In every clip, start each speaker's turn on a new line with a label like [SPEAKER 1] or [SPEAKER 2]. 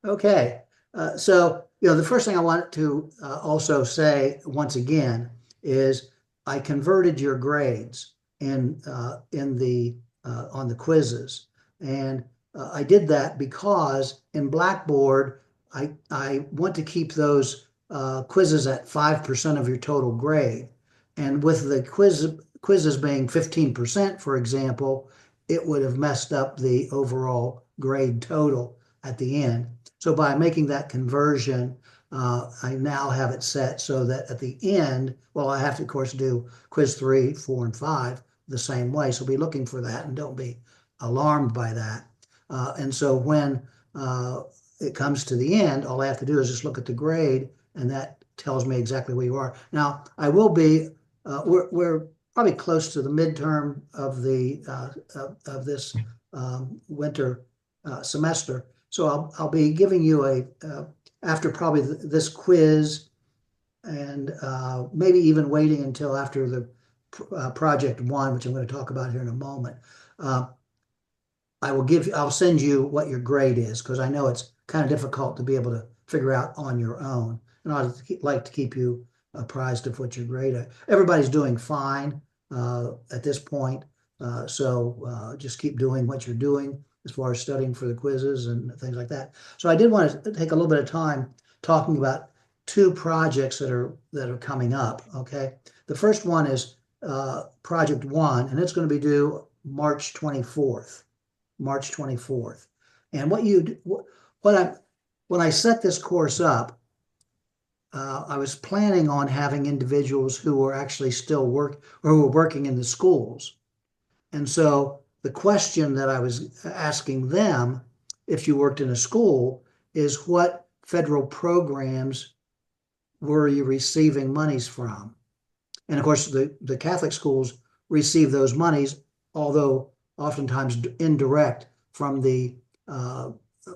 [SPEAKER 1] Okay. The first thing I want to also say once again is I converted your grades in the on the quizzes, and I did that because in Blackboard I want to keep those quizzes at 5% of your total grade, and with the quizzes being 15%, for example, it would have messed up the overall grade total at the end. So by making that conversion, I now have it set so that at the end, well, I have to, of course, do quiz 3, 4, and 5 the same way. So be looking for that and don't be alarmed by that. And so when it comes to the end, all I have to do is just look at the grade, and that tells me exactly where you are. Now, I will be, we're probably close to the midterm of of this winter semester. So I'll be giving you after probably this quiz, and maybe even waiting until after the project 1, which I'm going to talk about here in a moment. I'll send you what your grade is, because I know it's kind of difficult to be able to figure out on your own. And I'd like to keep you apprised of what your grade is. Everybody's doing fine at this point. So just keep doing what you're doing as far as studying for the quizzes and things like that. So I did want to take a little bit of time talking about 2 projects that are coming up. Okay, the first one is project 1, and it's going to be due March 24th. March 24th. And when I set this course up, I was planning on having individuals who were actually still who were working in the schools. And so the question that I was asking them, if you worked in a school, is what federal programs were you receiving monies from? And of course, the Catholic schools receive those monies, although oftentimes indirect from the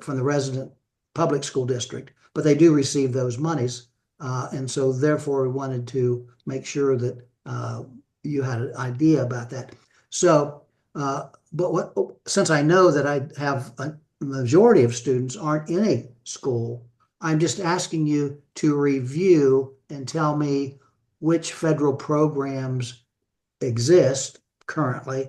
[SPEAKER 1] resident public school district, but they do receive those monies. And so therefore we wanted to make sure that you had an idea about that. So, since I know that I have a majority of students aren't in a school, I'm just asking you to review and tell me which federal programs exist currently,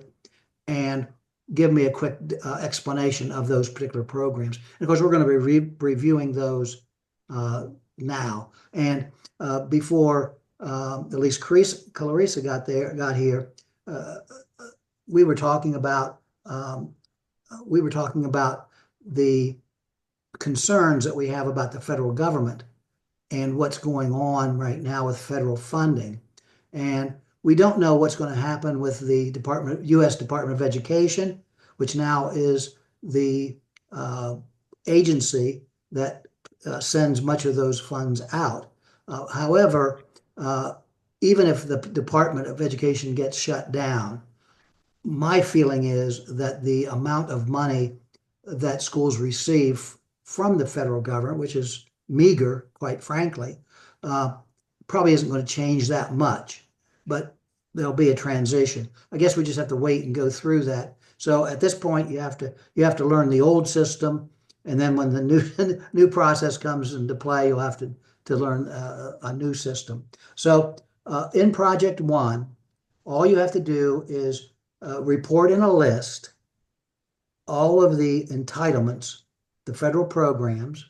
[SPEAKER 1] and give me a quick explanation of those particular programs. And of course, we're going to be reviewing those now. And before at least Clarissa got here, we were talking about the concerns that we have about the federal government and what's going on right now with federal funding. And we don't know what's going to happen with the U.S. Department of Education, which now is the agency that sends much of those funds out. However, even if the Department of Education gets shut down, my feeling is that the amount of money that schools receive from the federal government, which is meager, quite frankly, probably isn't going to change that much. But there'll be a transition. I guess we just have to wait and go through that. So at this point, you have to learn the old system, and then when the new process comes into play, you'll have to learn a new system. So in project 1, all you have to do is report in a list all of the entitlements, the federal programs,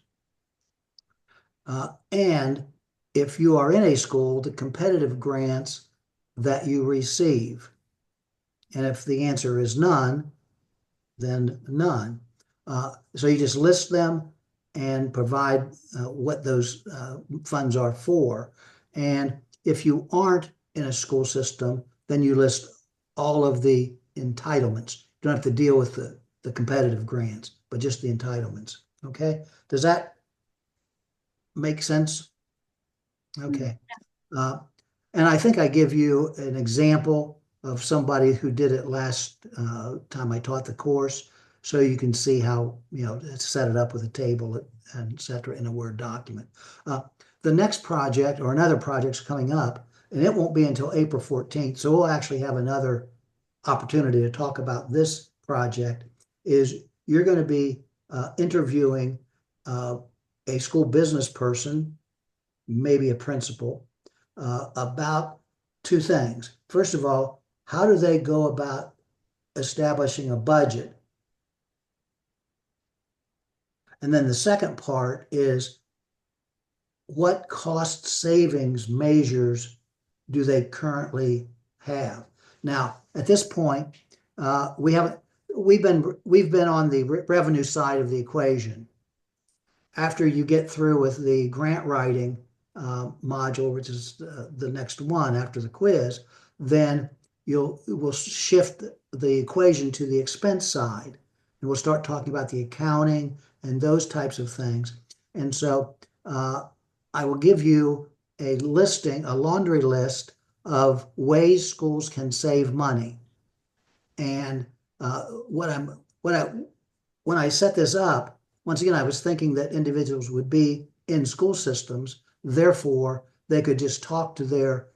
[SPEAKER 1] and if you are in a school, the competitive grants that you receive. And if the answer is none, then none. So you just list them and provide what those funds are for. And if you aren't in a school system, then you list all of the entitlements. You don't have to deal with the competitive grants, but just the entitlements. Okay? Does that make sense? Okay. And I think I give you an example of somebody who did it last time I taught the course, so you can see how, set it up with a table and et cetera in a Word document. The next project or another project's coming up, and it won't be until April 14th. So we'll actually have another opportunity to talk about this project. Is you're going to be interviewing uh, a school business person, maybe a principal, about two things. First of all, how do they go about establishing a budget? And then the second part is what cost savings measures do they currently have? Now, at this point, we haven't we've been on the revenue side of the equation. After you get through with the grant writing module, which is the next one after the quiz, then we'll shift the equation to the expense side, and we'll start talking about the accounting and those types of things. And so I will give you a laundry list of ways schools can save money. And when I set this up, once again, I was thinking that individuals would be in school systems, therefore they could just talk to their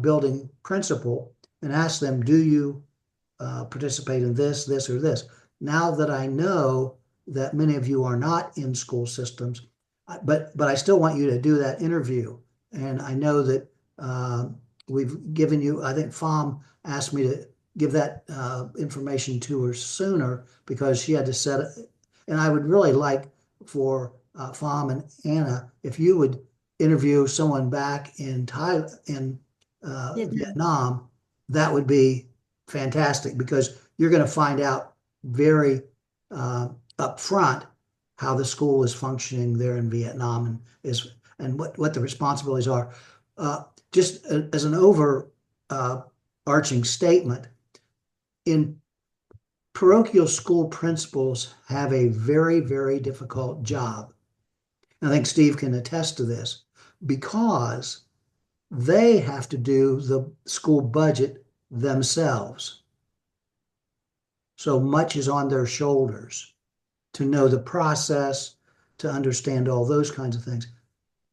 [SPEAKER 1] building principal and ask them, do you participate in this, or this? Now that I know that many of you are not in school systems, but I still want you to do that interview. And I know that we've given you, I think FOM asked me to give that information to her sooner because she had to set it. And I would really like for FOM and Anna, if you would interview someone back in Vietnam, that would be fantastic because you're going to find out very upfront how the school is functioning there in Vietnam and what the responsibilities are. Just as an overarching statement, in parochial school principals have a very, very difficult job. I think Steve can attest to this because they have to do the school budget themselves. So much is on their shoulders to know the process, to understand all those kinds of things.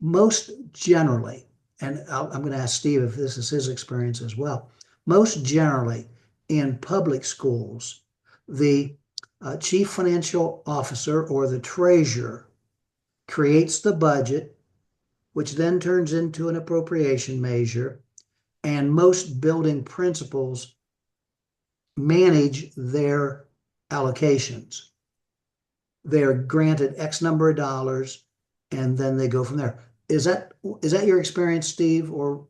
[SPEAKER 1] Most generally, and I'm going to ask Steve if this is his experience as well, most generally in public schools, the chief financial officer or the treasurer creates the budget, which then turns into an appropriation measure, and most building principals manage their allocations. They are granted X number of dollars, and then they go from there. Is that your experience, Steve? Or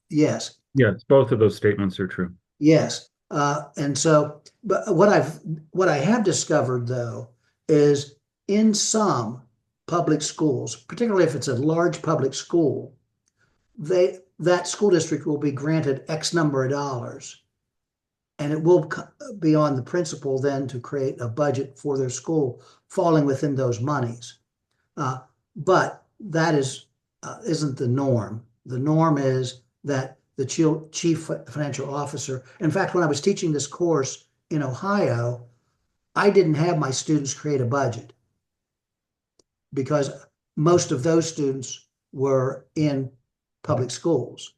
[SPEAKER 1] yes?
[SPEAKER 2] Yes, both of those statements are true.
[SPEAKER 1] Yes. And so, but what I have discovered though is in some public schools, particularly if it's a large public school, that school district will be granted X number of dollars, and it will be on the principal then to create a budget for their school falling within those monies. But that isn't the norm. The norm is that the chief financial officer. In fact, when I was teaching this course in Ohio, I didn't have my students create a budget because most of those students were in public schools.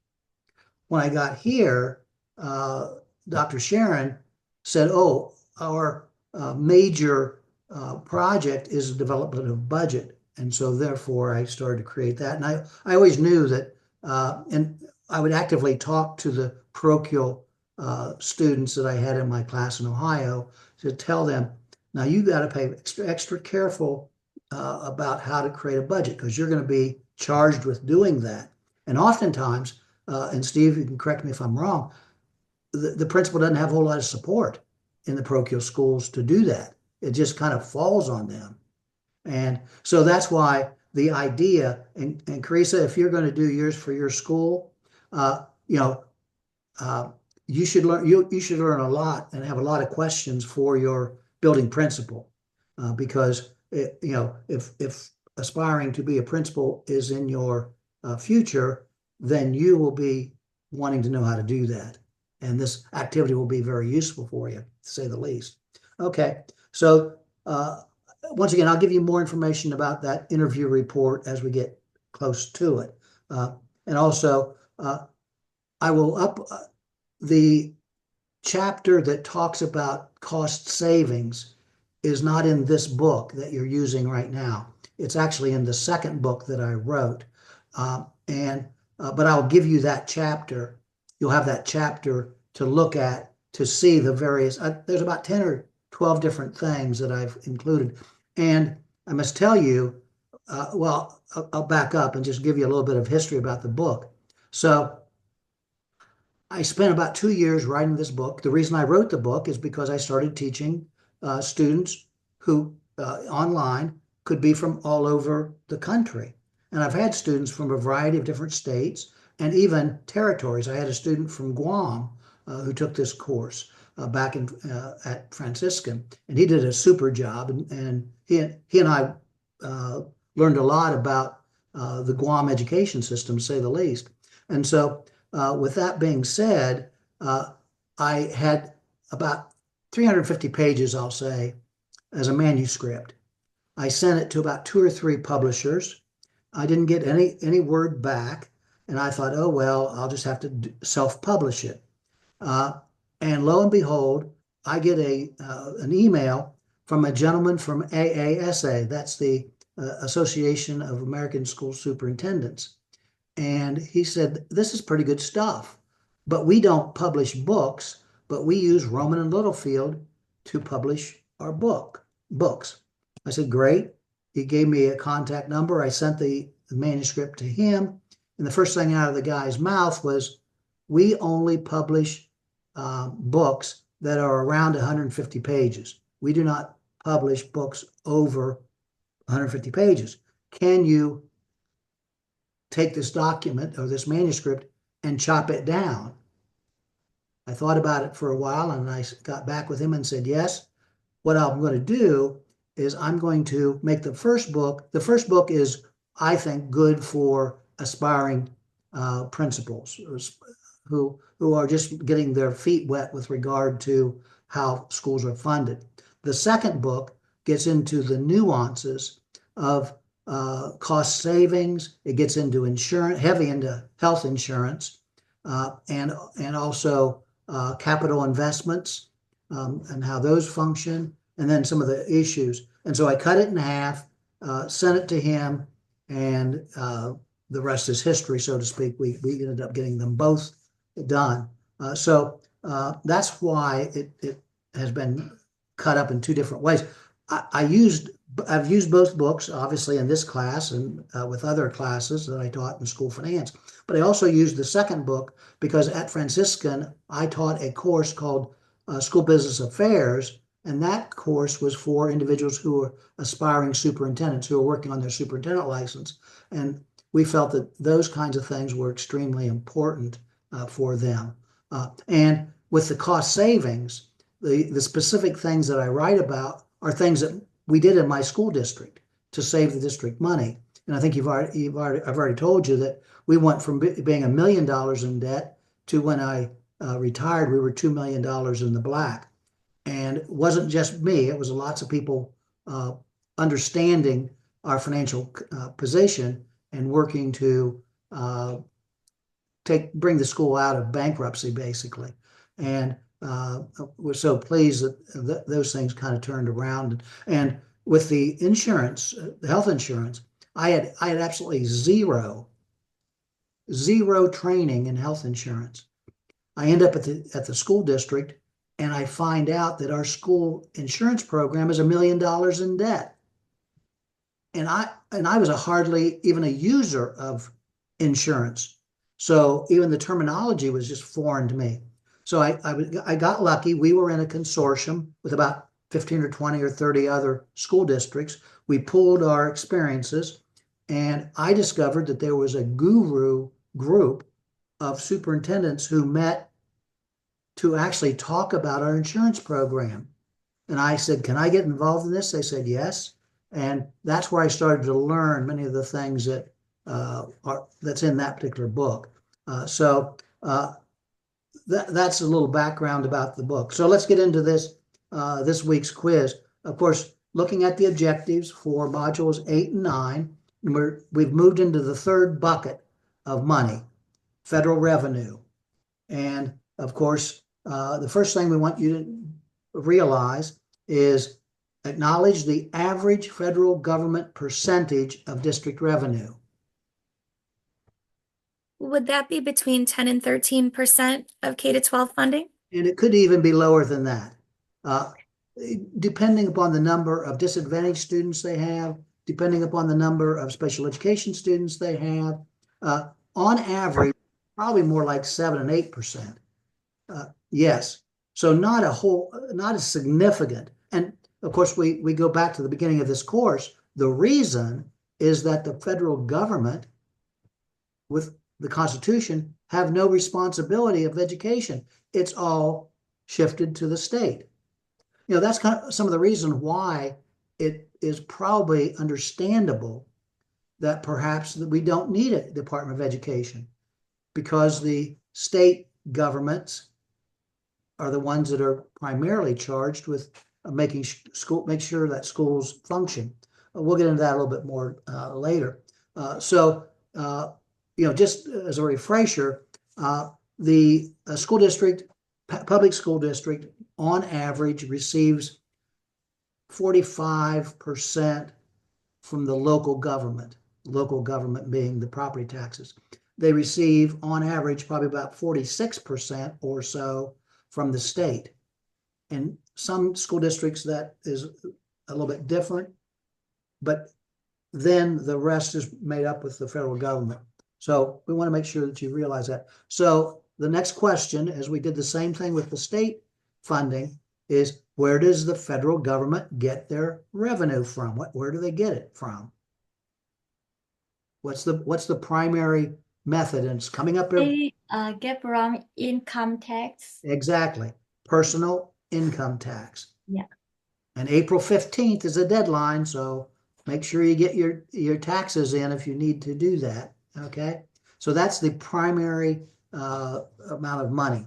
[SPEAKER 1] When I got here, Dr. Sharon said, oh, our major project is the development of budget. And so therefore I started to create that. And I always knew that, and I would actively talk to the parochial students that I had in my class in Ohio to tell them, now you got to pay extra careful about how to create a budget because you're going to be charged with doing that. And oftentimes, and Steve, you can correct me if I'm wrong, the principal doesn't have a whole lot of support in the parochial schools to do that. It just kind of falls on them. And so that's why the idea, and Carissa, if you're going to do yours for your school, you should learn a lot and have a lot of questions for your building principal, because if aspiring to be a principal is in your future, then you will be wanting to know how to do that, and this activity will be very useful for you, to say the least. Okay, so once again, I'll give you more information about that interview report as we get close to it, and also I will up the chapter that talks about cost savings is not in this book that you're using right now. It's actually in the second book that I wrote. But I'll give you that chapter. You'll have that chapter to look at to see the various, there's about 10 or 12 different things that I've included. And I must tell you, I'll back up and just give you a little bit of history about the book. So I spent about 2 years writing this book. The reason I wrote the book is because I started teaching students who online could be from all over the country. And I've had students from a variety of different states and even territories. I had a student from Guam who took this course back at Franciscan, and he did a super job. And he and I learned a lot about the Guam education system, to say the least. And so with that being said, I had about 350 pages, I'll say, as a manuscript. I sent it to about 2 or 3 publishers. I didn't get any word back, and I thought, oh well, I'll just have to self-publish it. And lo and behold, I get an email from a gentleman from AASA. That's the Association of American School Superintendents. And he said, this is pretty good stuff, but we don't publish books, but we use Rowman and Littlefield to publish our books. I said, great. He gave me a contact number. I sent the manuscript to him. And the first thing out of the guy's mouth was, we only publish books that are around 150 pages. We do not publish books over 150 pages. Can you take this document or this manuscript and chop it down? I thought about it for a while, and I got back with him and said, yes, what I'm going to do is I'm going to make the first book. The first book is, I think, good for aspiring principals who are just getting their feet wet with regard to how schools are funded. The second book gets into the nuances of cost savings. It gets into insurance, heavy into health insurance, and also capital investments and how those function, and then some of the issues. And so I cut it in half, sent it to him, and the rest is history, so to speak. We ended up getting them both done. So that's why it has been cut up in 2 different ways. I've used both books, obviously, in this class and with other classes that I taught in school finance. But I also used the second book because at Franciscan, I taught a course called School Business Affairs, and that course was for individuals who are aspiring superintendents, who are working on their superintendent license. And we felt that those kinds of things were extremely important for them. And with the cost savings, the specific things that I write about are things that we did in my school district to save the district money. And I think I've already told you that we went from being $1 million in debt to, when I retired, we were $2 million in the black. And it wasn't just me, it was lots of people understanding our financial position and working to bring the school out of bankruptcy, basically. And we're so pleased that those things kind of turned around. And with the insurance, the health insurance, I had absolutely zero training in health insurance. I end up at the school district, and I find out that our school insurance program is $1 million in debt. And I was hardly even a user of insurance. So even the terminology was just foreign to me. So I got lucky. We were in a consortium with about 15 or 20 or 30 other school districts. We pooled our experiences, and I discovered that there was a guru group of superintendents who met to actually talk about our insurance program. And I said, can I get involved in this? They said yes. And that's where I started to learn many of the things that that's in that particular book. That's a little background about the book. So let's get into this week's quiz. Of course, looking at the objectives for modules 8 and 9, we've moved into the third bucket of money, federal revenue. And of course, the first thing we want you to realize is Acknowledge the average federal government percentage of district revenue.
[SPEAKER 3] Would that be between 10 and 13% of K to 12 funding?
[SPEAKER 1] And it could even be lower than that. Uh, Depending upon the number of disadvantaged students they have, depending upon the number of special education students they have, on average, probably more like 7 and 8%. Yes. So not as significant. And of course, we go back to the beginning of this course. The reason is that the federal government, with the Constitution, have no responsibility of education. It's all shifted to the state. That's kind of some of the reason why it is probably understandable that perhaps that we don't need a Department of Education, because the state governments are the ones that are primarily charged with make sure that schools function. We'll get into that a little bit more later. Just as a refresher, the school district, public school district, on average receives 45% from the local government being the property taxes. They receive, on average, probably about 46% or so from the state. In some school districts, that is a little bit different, but then the rest is made up with the federal government. So we want to make sure that you realize that. So the next question, as we did the same thing with the state funding, is where does the federal government get their revenue from? Where do they get it from? What's the primary method? And it's coming up here.
[SPEAKER 4] They get from income tax.
[SPEAKER 1] Exactly. Personal income tax.
[SPEAKER 4] Yeah.
[SPEAKER 1] And April 15th is a deadline, so make sure you get your taxes in if you need to do that. Okay. So that's the primary amount of money.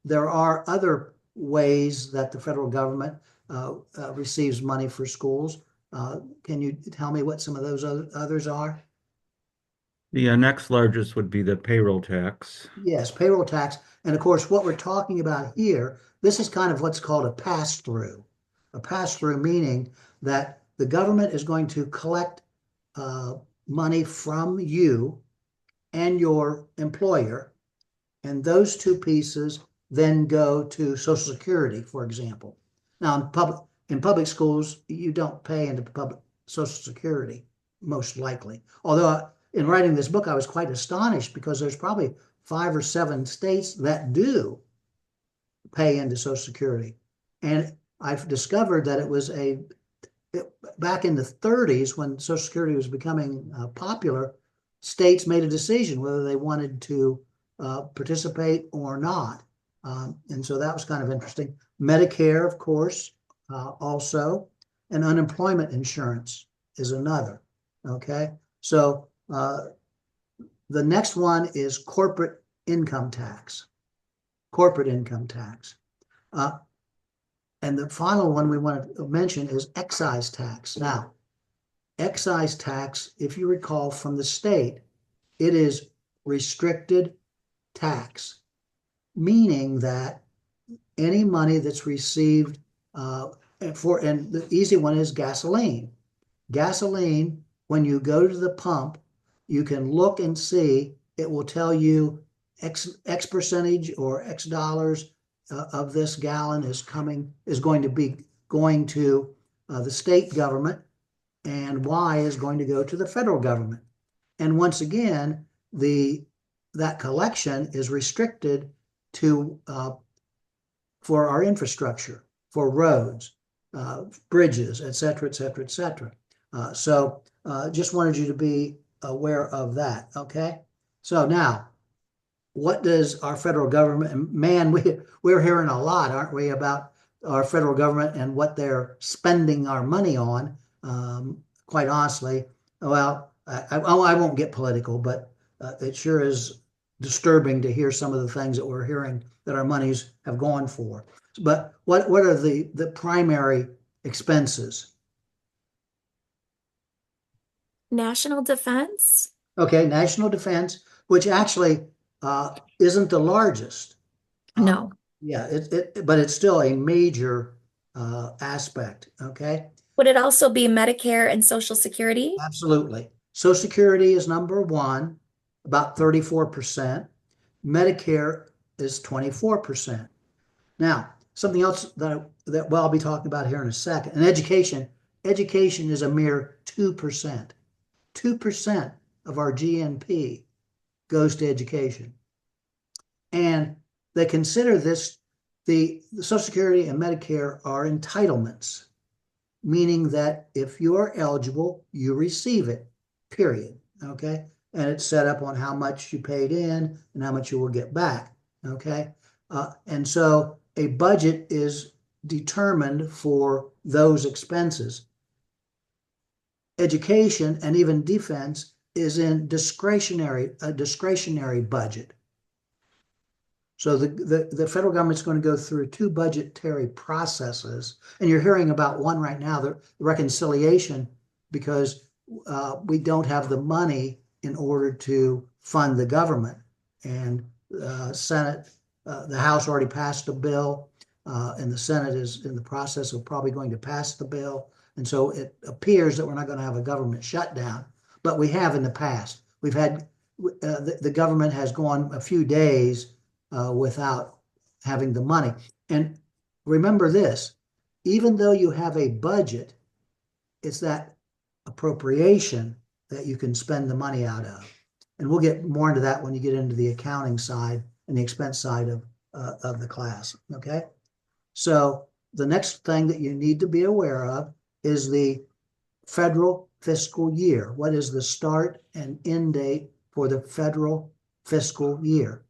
[SPEAKER 1] There are other ways that the federal government receives money for schools. Can you tell me what some of those others are?
[SPEAKER 2] The next largest would be the payroll tax.
[SPEAKER 1] Yes, payroll tax. And of course, what we're talking about here, this is kind of what's called a pass-through. A pass-through meaning that the government is going to collect money from you and your employer, and those two pieces then go to Social Security, for example. Now, in public schools, you don't pay into public Social Security, most likely. Although in writing this book, I was quite astonished because there's probably 5 or 7 states that do pay into Social Security. And I've discovered that it was back in the 30s, when Social Security was becoming popular, states made a decision whether they wanted to participate or not. And so that was kind of interesting. Medicare, of course, also, and unemployment insurance is another. Okay. So the next one is corporate income tax. Corporate income tax. And the final one we want to mention is excise tax. Now, excise tax, if you recall from the state, it is restricted tax, meaning that any money that's received and the easy one is gasoline. Gasoline, when you go to the pump, you can look and see, it will tell you X percentage or X dollars of this gallon is going to be going to the state government, and Y is going to go to the federal government. And once again, that collection is restricted to for our infrastructure, for roads, bridges, et cetera, et cetera, et cetera. So just wanted you to be aware of that. Okay. So now, what does our federal government, and man, we're hearing a lot, aren't we, about our federal government and what they're spending our money on, quite honestly. Well, I won't get political, but it sure is disturbing to hear some of the things that we're hearing that our monies have gone for. But what are the primary expenses?
[SPEAKER 3] National defense?
[SPEAKER 1] Okay, national defense, which actually isn't the largest.
[SPEAKER 3] No.
[SPEAKER 1] Yeah, but it's still a major aspect, okay?
[SPEAKER 3] Would it also be Medicare and Social Security?
[SPEAKER 1] Absolutely. Social Security is number one, about 34%. Medicare is 24%. Now, something else that I'll be talking about here in a second. And education is a mere 2%. 2% of our GNP goes to education. And they consider this, the Social Security and Medicare are entitlements, meaning that if you are eligible, you receive it, period. Okay. And it's set up on how much you paid in and how much you will get back. Okay. And so a budget is determined for those expenses. Education and even defense is in a discretionary budget. So the federal government's going to go through two budgetary processes, and you're hearing about one right now, the reconciliation, because we don't have the money in order to fund the government. And Senate, the House already passed a bill, and the Senate is in the process of probably going to pass the bill. And so it appears that we're not going to have a government shutdown, but we have in the past. We've had the government has gone a few days without having the money. And remember this, even though you have a budget, it's that appropriation that you can spend the money out of. And we'll get more into that when you get into the accounting side and the expense side of the class, okay? So the next thing that you need to be aware of is the federal fiscal year. What is the start and end date for the federal fiscal year?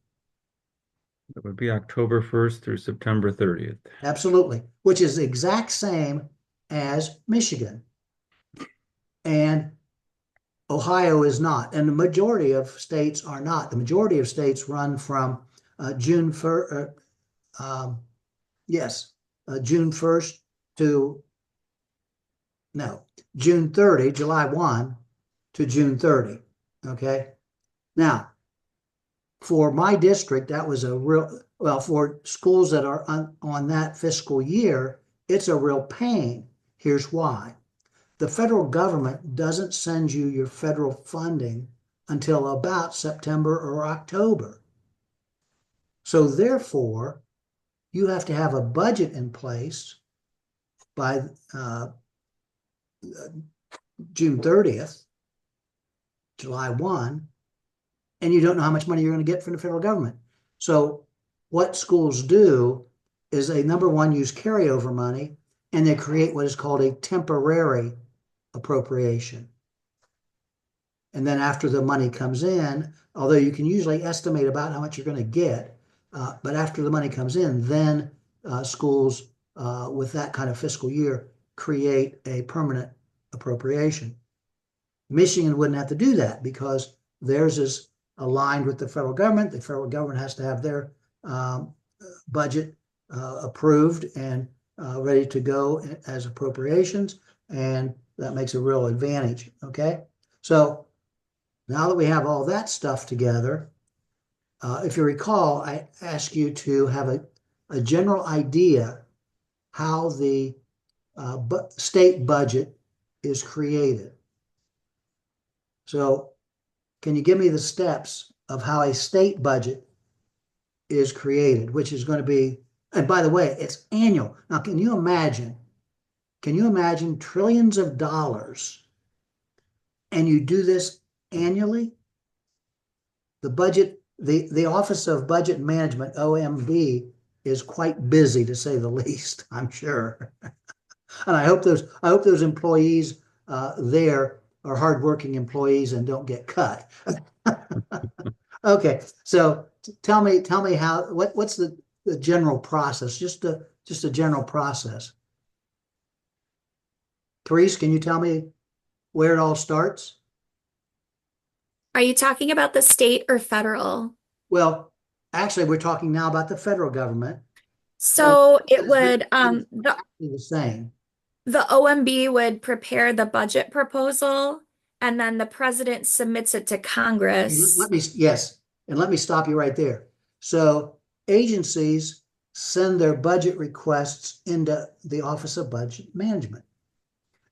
[SPEAKER 2] That would be October 1st through September 30th.
[SPEAKER 1] Absolutely, which is the exact same as Michigan. And Ohio is not, and the majority of states are not. The majority of states run from June 1st, June 1st to, no, June 30, July 1 to June 30, okay? Now, for my district, that was a real, well, for schools that are on that fiscal year, it's a real pain. Here's why. The federal government doesn't send you your federal funding until about September or October. So therefore, you have to have a budget in place by June 30th, July 1, and you don't know how much money you're going to get from the federal government. So what schools do is they, number one, use carryover money, and they create what is called a temporary appropriation. And then after the money comes in, although you can usually estimate about how much you're going to get, but after the money comes in, then schools with that kind of fiscal year create a permanent appropriation. Michigan wouldn't have to do that because theirs is aligned with the federal government. The federal government has to have their budget approved and ready to go as appropriations, and that makes a real advantage, okay? So now that we have all that stuff together, if you recall, I asked you to have a general idea how the state budget is created. So can you give me the steps of how a state budget is created, which is going to be, and by the way, it's annual. Now, can you imagine trillions of dollars and you do this annually? The budget, the Office of Budget Management, OMB, is quite busy, to say the least, I'm sure. And I hope those employees there are hardworking employees and don't get cut. Okay, so tell me how what's the general process? Just a general process. Therese, can you tell me where it all starts?
[SPEAKER 3] Are you talking about the state or federal?
[SPEAKER 1] Well, actually, we're talking now about the federal government.
[SPEAKER 3] So it would
[SPEAKER 1] The same.
[SPEAKER 3] the OMB would prepare the budget proposal and then the president submits it to Congress.
[SPEAKER 1] Let me stop you right there. So agencies send their budget requests into the Office of Budget Management.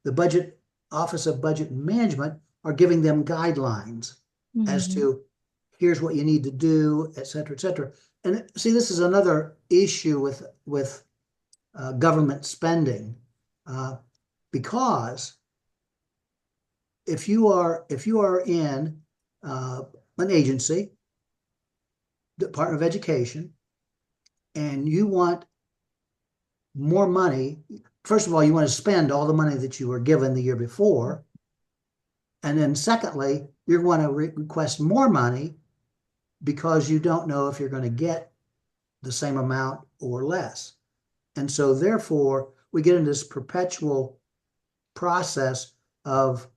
[SPEAKER 1] The Office of Budget Management are giving them guidelines as
[SPEAKER 4] Mhm.
[SPEAKER 1] to here's what you need to do, et cetera, et cetera. And see, this is another issue with government spending, because if you are in an agency, Department of Education, and you want more money, first of all, you want to spend all the money that you were given the year before. And then secondly, you want to request more money because you don't know if you're going to get the same amount or less. And so therefore, we get into this perpetual process of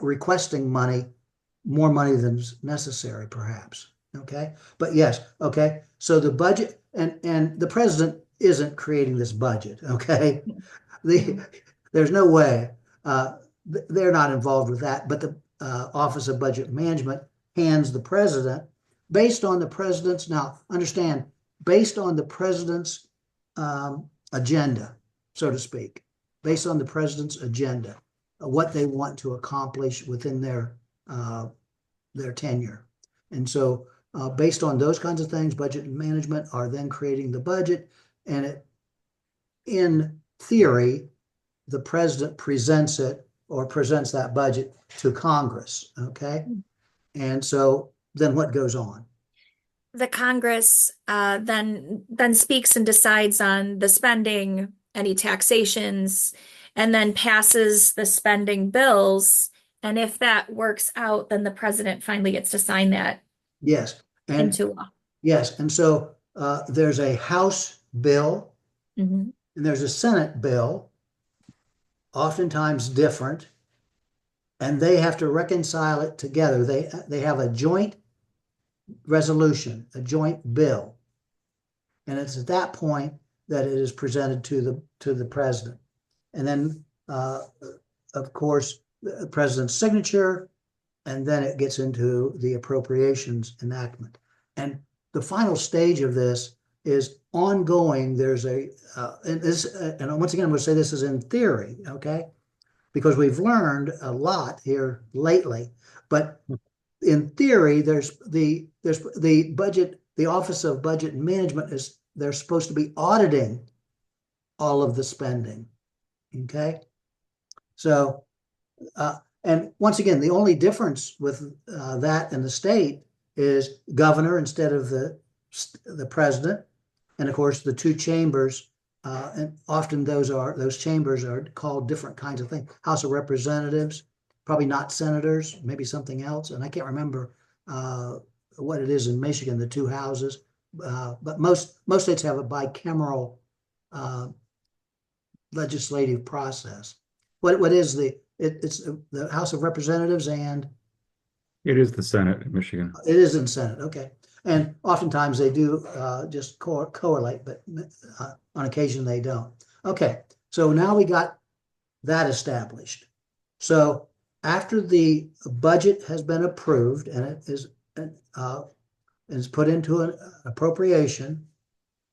[SPEAKER 1] requesting more money than's necessary, perhaps. Okay. But yes, okay. So the budget, and the president isn't creating this budget. Okay. There's no way. They're not involved with that, but the Office of Budget Management hands the president, based on the president's, now understand, based on the president's agenda, so to speak, based on the president's agenda, what they want to accomplish within their tenure. And so based on those kinds of things, budget and management are then creating the budget, and in theory, the president presents that budget to Congress. Okay. And so then what goes on?
[SPEAKER 3] The Congress then speaks and decides on the spending, any taxations, and then passes the spending bills. And if that works out, then the president finally gets to sign that
[SPEAKER 1] Yes. And
[SPEAKER 3] into law.
[SPEAKER 1] yes. And so there's a House bill
[SPEAKER 3] Mhm.
[SPEAKER 1] and there's a Senate bill, oftentimes different, and they have to reconcile it together. They have a joint resolution, a joint bill. And it's at that point that it is presented to the president. And then, of course, the president's signature, and then it gets into the appropriations enactment. And the final stage of this is ongoing. There's and once again, I'm going to say this is in theory, okay? Because we've learned a lot here lately, but in theory, there's the budget, the Office of Budget and Management they're supposed to be auditing all of the spending. Okay. So, and once again, the only difference with that and the state is governor instead of the president. And of course, the two chambers, and often those chambers are called different kinds of things. House of Representatives, probably not senators, maybe something else. And I can't remember what it is in Michigan, the two houses. But most states have a bicameral legislative process. What is it's the House of Representatives, and
[SPEAKER 2] It is the Senate in Michigan.
[SPEAKER 1] it is in Senate. Okay. And oftentimes they do just correlate, but on occasion they don't. Okay. So now we got that established. So after the budget has been approved and it is put into an appropriation,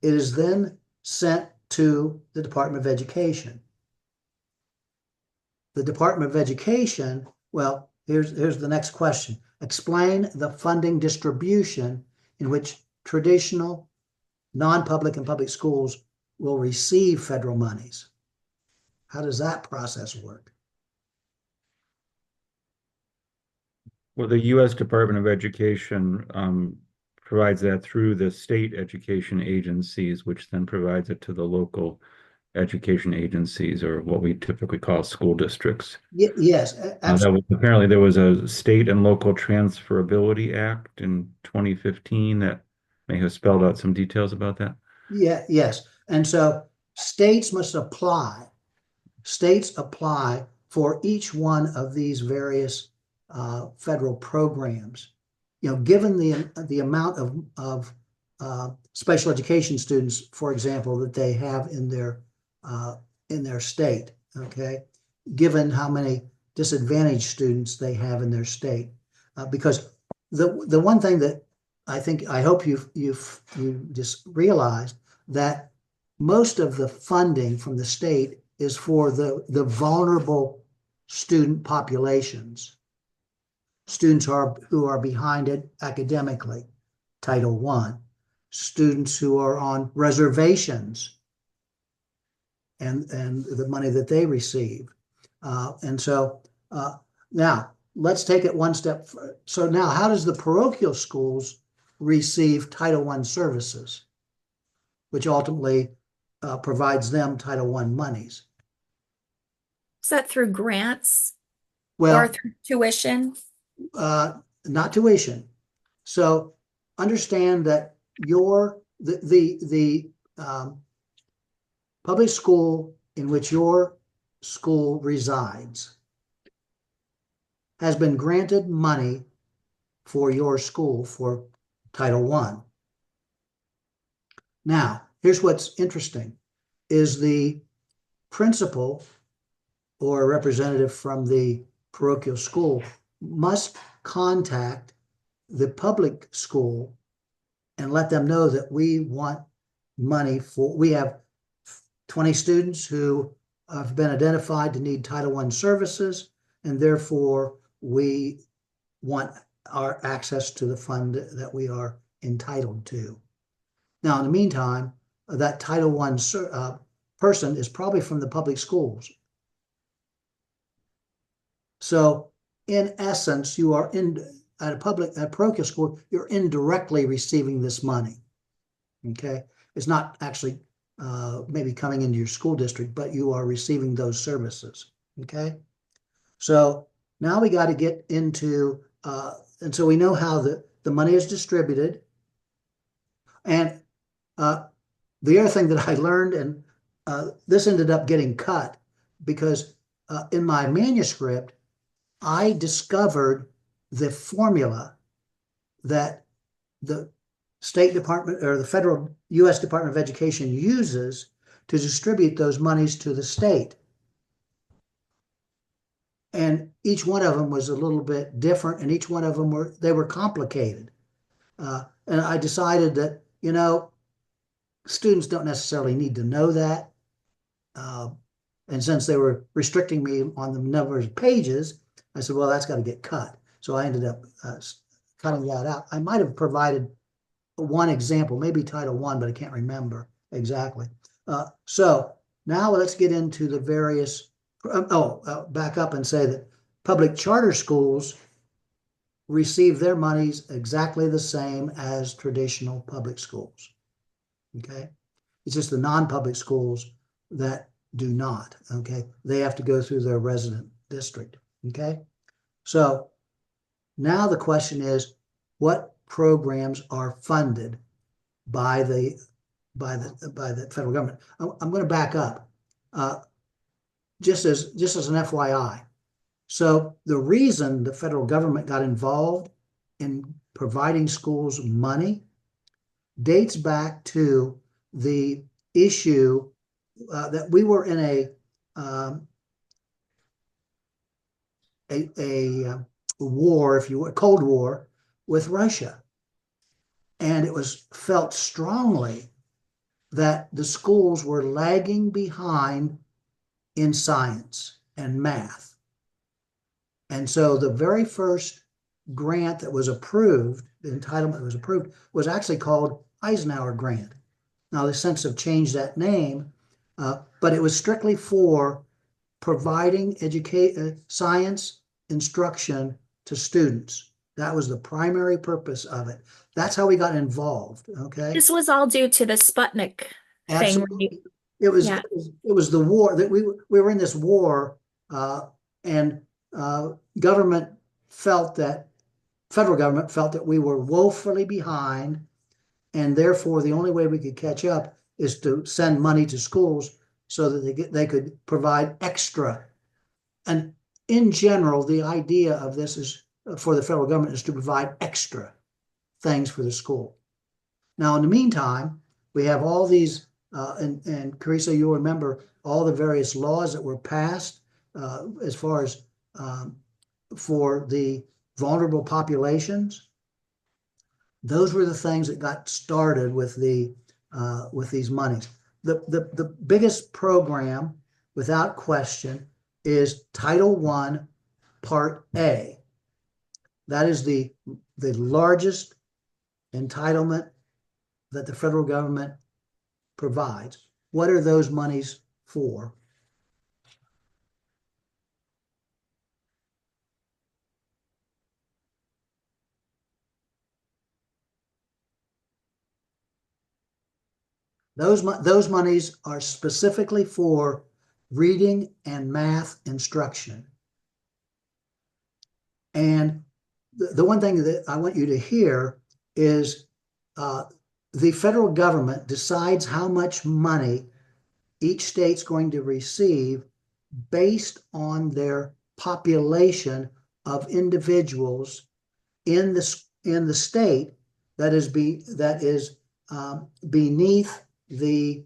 [SPEAKER 1] it is then sent to the Department of Education. The Department of Education, well, here's the next question. Explain the funding distribution in which traditional, non-public and public schools will receive federal monies. How does that process work?
[SPEAKER 2] Well, the U.S. Department of Education provides that through the state education agencies, which then provides it to the local education agencies, or what we typically call school districts.
[SPEAKER 1] Yes, absolutely.
[SPEAKER 2] Apparently there was a State and Local Transferability Act in 2015 that may have spelled out some details about that.
[SPEAKER 1] Yeah, yes. And so states must apply. States apply for each one of these various federal programs. You know, given the amount of special education students, for example, that they have in their state, okay, given how many disadvantaged students they have in their state, because the one thing that I hope you just realized that most of the funding from the state is for the vulnerable student populations. Students who are behind it academically, Title I. Students who are on reservations and the money that they receive. And so now let's take it one step. So now how does the parochial schools receive Title I services, which ultimately provides them Title I monies?
[SPEAKER 3] Is that through grants or
[SPEAKER 1] Well,
[SPEAKER 3] through tuition?
[SPEAKER 1] not tuition. So understand that the public school in which your school resides has been granted money for your school for Title I. Now, here's what's interesting, is the principal or a representative from the parochial school must contact the public school and let them know that we want money we have 20 students who have been identified to need Title I services, and therefore we want our access to the fund that we are entitled to. Now, in the meantime, that Title I person is probably from the public schools. So in essence, you are at a parochial school, you're indirectly receiving this money. Okay, it's not actually maybe coming into your school district, but you are receiving those services. Okay, so now we got to get into and so we know how the money is distributed. And the other thing that I learned, and this ended up getting cut because in my manuscript, I discovered the formula that the State Department or the federal U.S. Department of Education uses to distribute those monies to the state. And each one of them was a little bit different, and each one of them were complicated. And I decided that, students don't necessarily need to know that. And since they were restricting me on the number of pages, I said, well, that's got to get cut. So I ended up cutting that out. I might have provided one example, maybe Title I, but I can't remember exactly. So now let's get into the various, back up and say that public charter schools receive their monies exactly the same as traditional public schools. Okay, it's just the non-public schools that do not. Okay, they have to go through their resident district. Okay, so now the question is, what programs are funded by the federal government? I'm going to back up, just as an FYI. So the reason the federal government got involved in providing schools money dates back to the issue that we were in a war, if you will, a Cold War with Russia. And it was felt strongly that the schools were lagging behind in science and math. And so the very first grant that was approved, the entitlement that was approved, was actually called Eisenhower Grant. Now, they've since have changed that name, but it was strictly for providing science instruction to students. That was the primary purpose of it. That's how we got involved. Okay.
[SPEAKER 3] This was all due to the Sputnik thing.
[SPEAKER 1] Absolutely. It was the war that we were in this war, and federal government felt that we were woefully behind, and therefore the only way we could catch up is to send money to schools so that they could provide extra. And in general, the idea of this is for the federal government is to provide extra things for the school. Now, in the meantime, we have all these, and Carissa, you'll remember all the various laws that were passed as far as for the vulnerable populations. Those were the things that got started with these monies. The biggest program, without question, is Title I, Part A. That is the largest entitlement that the federal government provides. What are those monies for? Those monies are specifically for reading and math instruction. And the one thing that I want you to hear is the federal government decides how much money each state's going to receive based on their population of individuals in the state that is beneath the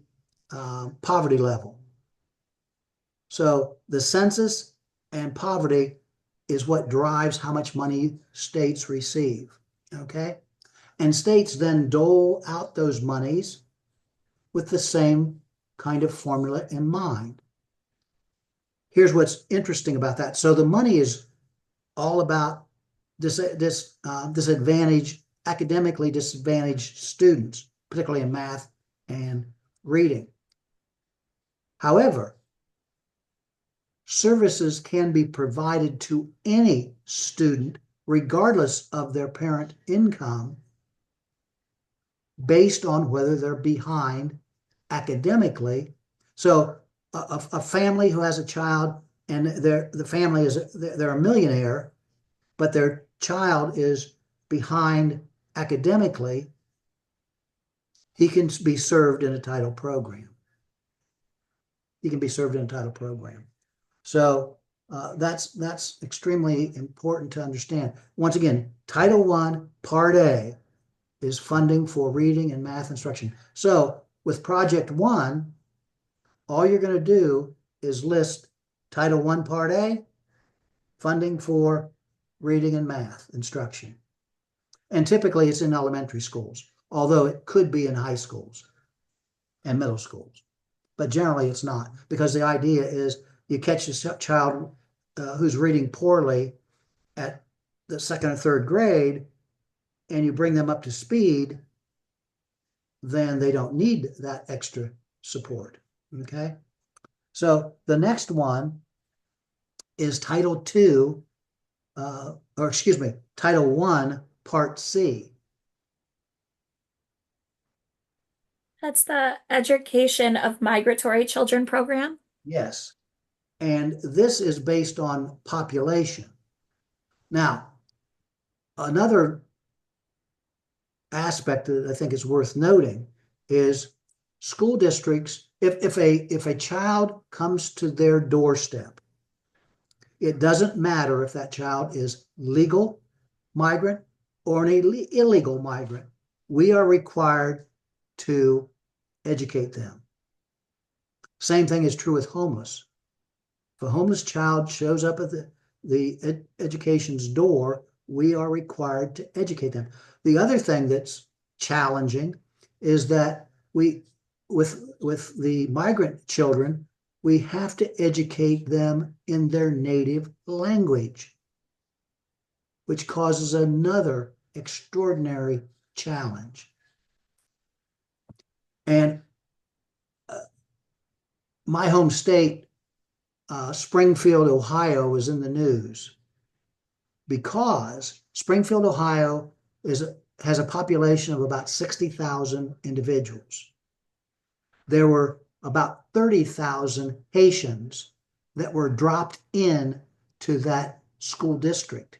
[SPEAKER 1] poverty level. So the census and poverty is what drives how much money states receive, okay? And states then dole out those monies with the same kind of formula in mind. Here's what's interesting about that. So the money is all about academically disadvantaged students, particularly in math and reading. However, services can be provided to any student, regardless of their parent income, based on whether they're behind academically. So a family who has a child and the family they're a millionaire, but their child is behind academically, he can be served in a title program. He can be served in a title program. So that's extremely important to understand. Once again, Title I, Part A is funding for reading and math instruction. So with Project One, all you're going to do is list Title I, Part A, funding for reading and math instruction. And typically it's in elementary schools, although it could be in high schools and middle schools. But generally it's not, because the idea is you catch a child who's reading poorly at the second or third grade and you bring them up to speed, then they don't need that extra support, okay? So the next one is Title I, Part C.
[SPEAKER 3] That's the Education of Migratory Children program.
[SPEAKER 1] Yes. And this is based on population. Now, another aspect that I think is worth noting is school districts, if a child comes to their doorstep, it doesn't matter if that child is legal migrant or an illegal migrant. We are required to educate them. Same thing is true with homeless. If a homeless child shows up at the education's door, we are required to educate them. The other thing that's challenging is that with the migrant children, we have to educate them in their native language, which causes another extraordinary challenge. And my home state, Springfield, Ohio, was in the news because Springfield, Ohio has a population of about 60,000 individuals. There were about 30,000 Haitians that were dropped in to that school district.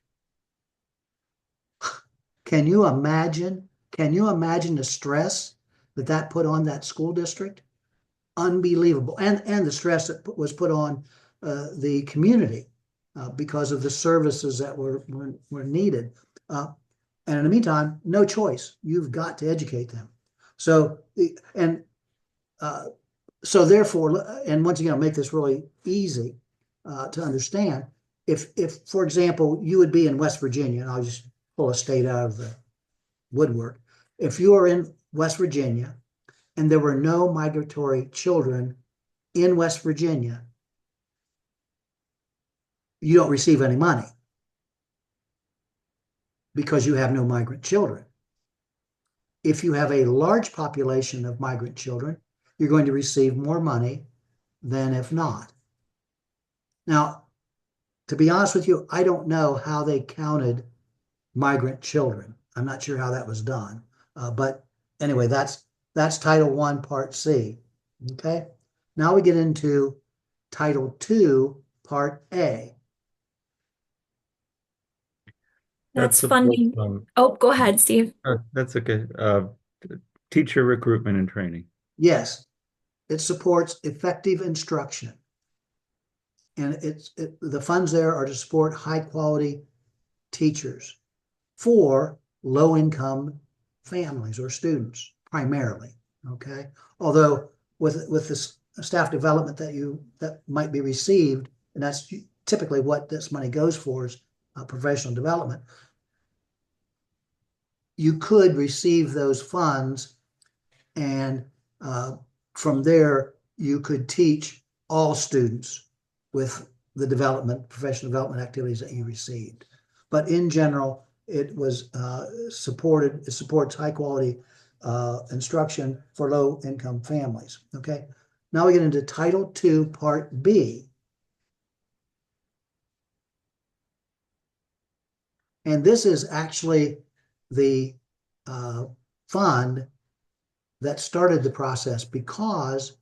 [SPEAKER 1] Can you imagine the stress that put on that school district? Unbelievable. And the stress that was put on the community because of the services that were needed. And in the meantime, no choice. You've got to educate them. So therefore, and once again, I'll make this really easy to understand. If, for example, you would be in West Virginia, and I'll just pull a state out of would work. If you are in West Virginia and there were no migratory children in West Virginia, you don't receive any money because you have no migrant children. If you have a large population of migrant children, you're going to receive more money than if not. Now, to be honest with you, I don't know how they counted migrant children. I'm not sure how that was done. But anyway, that's Title I, Part C. Okay. Now we get into Title II, Part A.
[SPEAKER 3] That's
[SPEAKER 2] supports,
[SPEAKER 3] funding. Oh, go ahead, Steve.
[SPEAKER 2] That's okay. Teacher recruitment and training.
[SPEAKER 1] Yes, it supports effective instruction. And the funds there are to support high quality teachers for low income families or students primarily. Okay. Although with this staff development that might be received, and that's typically what this money goes for, is professional development, you could receive those funds, and from there you could teach all students with the professional development activities that you received. But in general, it was it supports high quality instruction for low income families. Okay. Now we get into Title II, Part B. And this is actually the fund that started the process, because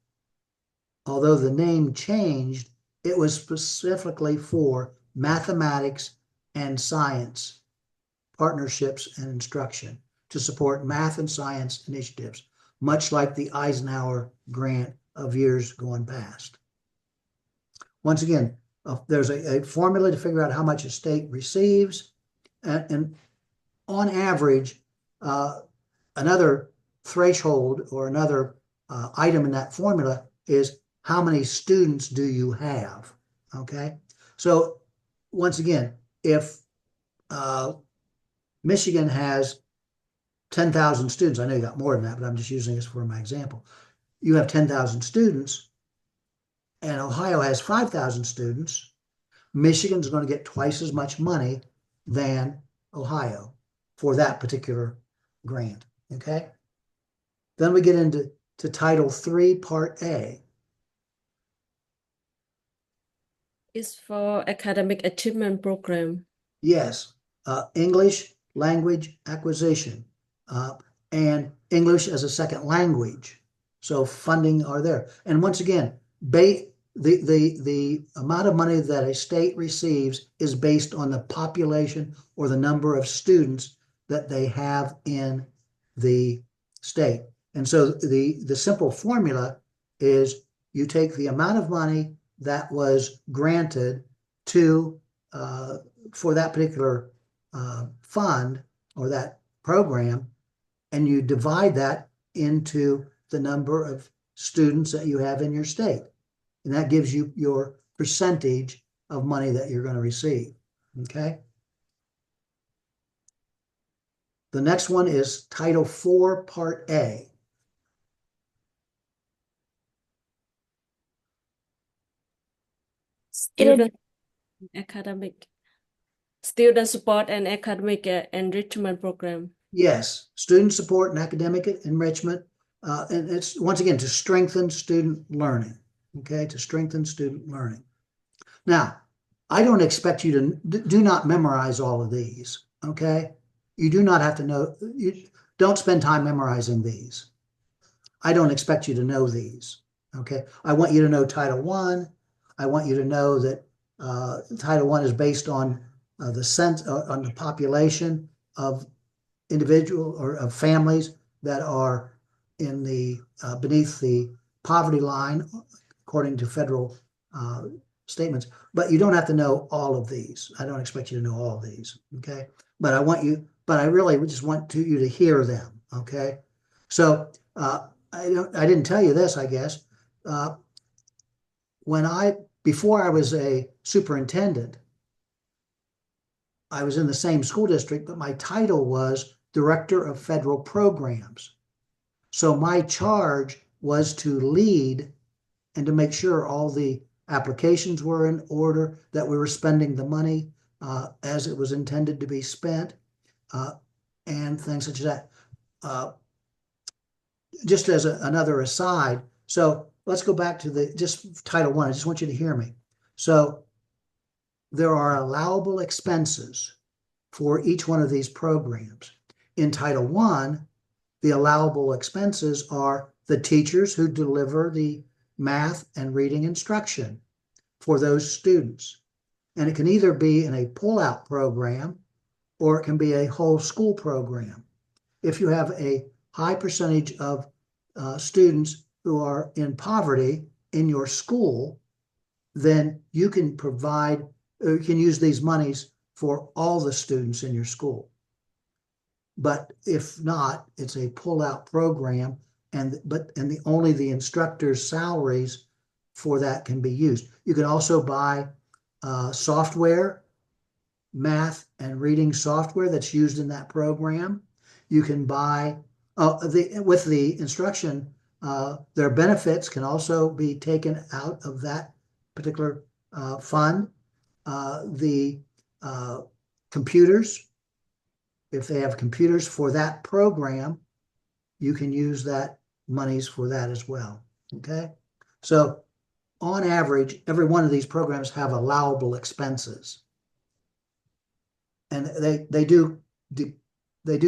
[SPEAKER 1] although the name changed, it was specifically for mathematics and science partnerships and instruction to support math and science initiatives, much like the Eisenhower grant of years going past. Once again, there's a formula to figure out how much a state receives, and on average, another threshold or another item in that formula is how many students do you have? Okay, so once again, if Michigan has 10,000 students, I know you got more than that, but I'm just using this for my example. You have 10,000 students, and Ohio has 5,000 students. Michigan's going to get twice as much money than Ohio for that particular grant. Okay. Then we get into Title III, Part A.
[SPEAKER 5] It's for academic achievement program.
[SPEAKER 1] Yes, English language acquisition and English as a second language. So funding are there. And once again, the amount of money that a state receives is based on the population or the number of students that they have in the state. And so the simple formula is you take the amount of money that was granted to for that particular fund or that program, and you divide that into the number of students that you have in your state. And that gives you your percentage of money that you're going to receive. Okay. The next one is Title IV, Part A.
[SPEAKER 5] Student support and academic enrichment program.
[SPEAKER 1] Yes, student support and academic enrichment. And it's, once again, to strengthen student learning. Okay, to strengthen student learning. Now, I don't expect you to do not memorize all of these. Okay, you do not have to know. You don't spend time memorizing these. I don't expect you to know these. Okay, I want you to know Title I. I want you to know that Title I is based on on the population of individual or of families that are in the beneath the poverty line, according to federal statements. But you don't have to know all of these. I don't expect you to know all of these. Okay, but I really just want you to hear them. Okay, so I didn't tell you this, I guess. Before I was a superintendent, I was in the same school district, but my title was Director of Federal Programs. So my charge was to lead and to make sure all the applications were in order, that we were spending the money as it was intended to be spent, and things such as that. Just as another aside, so let's go back to just Title I. I just want you to hear me. So there are allowable expenses for each one of these programs. In Title I, the allowable expenses are the teachers who deliver the math and reading instruction for those students. And it can either be in a pull-out program or it can be a whole school program. If you have a high percentage of students who are in poverty in your school, then you can provide, or you can use these monies for all the students in your school. But if not, it's a pull-out program, and only the instructors' salaries for that can be used. You can also buy software, math and reading software that's used in that program. You can buy with the instruction, their benefits can also be taken out of that particular fund. The computers, if they have computers for that program, you can use that monies for that as well. Okay, so on average, every one of these programs have allowable expenses, and they do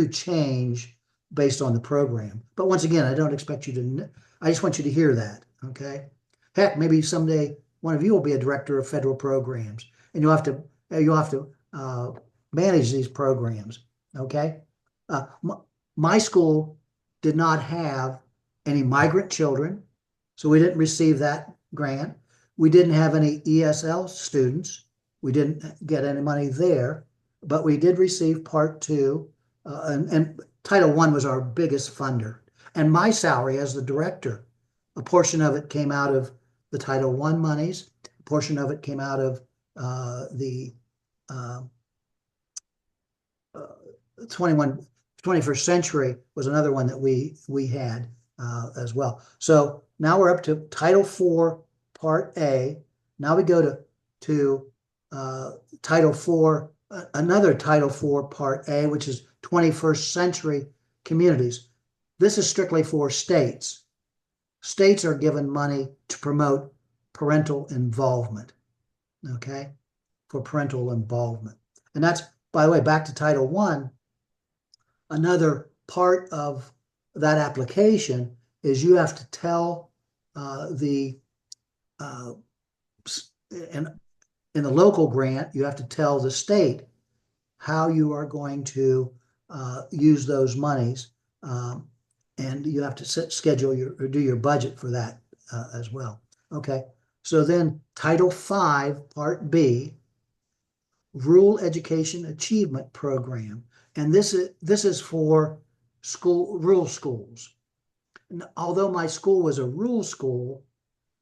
[SPEAKER 1] change based on the program. But once again, I don't expect you to. I just want you to hear that. Okay, heck, maybe someday one of you will be a director of federal programs, and you'll have to manage these programs. Okay, my school did not have any migrant children, so we didn't receive that grant. We didn't have any ESL students. We didn't get any money there, but we did receive Part 2, and Title I was our biggest funder. And my salary as the director, a portion of it came out of the Title I monies, a portion of it came out of the 21st century was another one that we had as well. So now we're up to Title IV, Part A. Now we go to Title IV, another Title IV, Part A, which is 21st century communities. This is strictly for states. States are given money to promote parental involvement, okay, for parental involvement. And that's, by the way, back to Title I, another part of that application is you have to tell in the local grant, you have to tell the state how you are going to use those monies, and you have to schedule or do your budget for that as well. Okay, so then Title V, Part B, Rural Education Achievement Program, and this is for rural schools. And although my school was a rural school,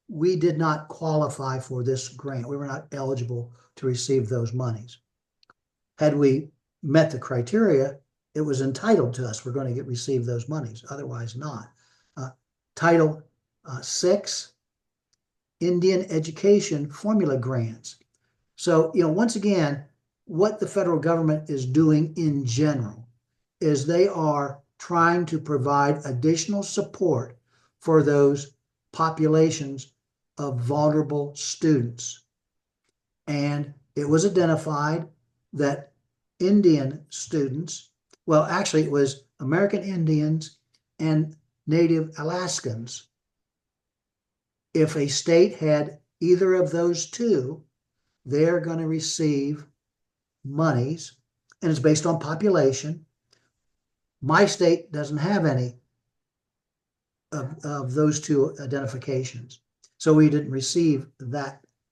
[SPEAKER 1] we did not qualify for this grant. We were not eligible to receive those monies. Had we met the criteria, it was entitled to us. We're going to receive those monies, otherwise not. Title VI, Indian Education Formula Grants. So, once again, what the federal government is doing in general is they are trying to provide additional support for those populations of vulnerable students. And it was identified that Indian students, well, actually it was American Indians and Native Alaskans. If a state had either of those two, they're going to receive monies, and it's based on population. My state doesn't have any of those two identifications, so we didn't receive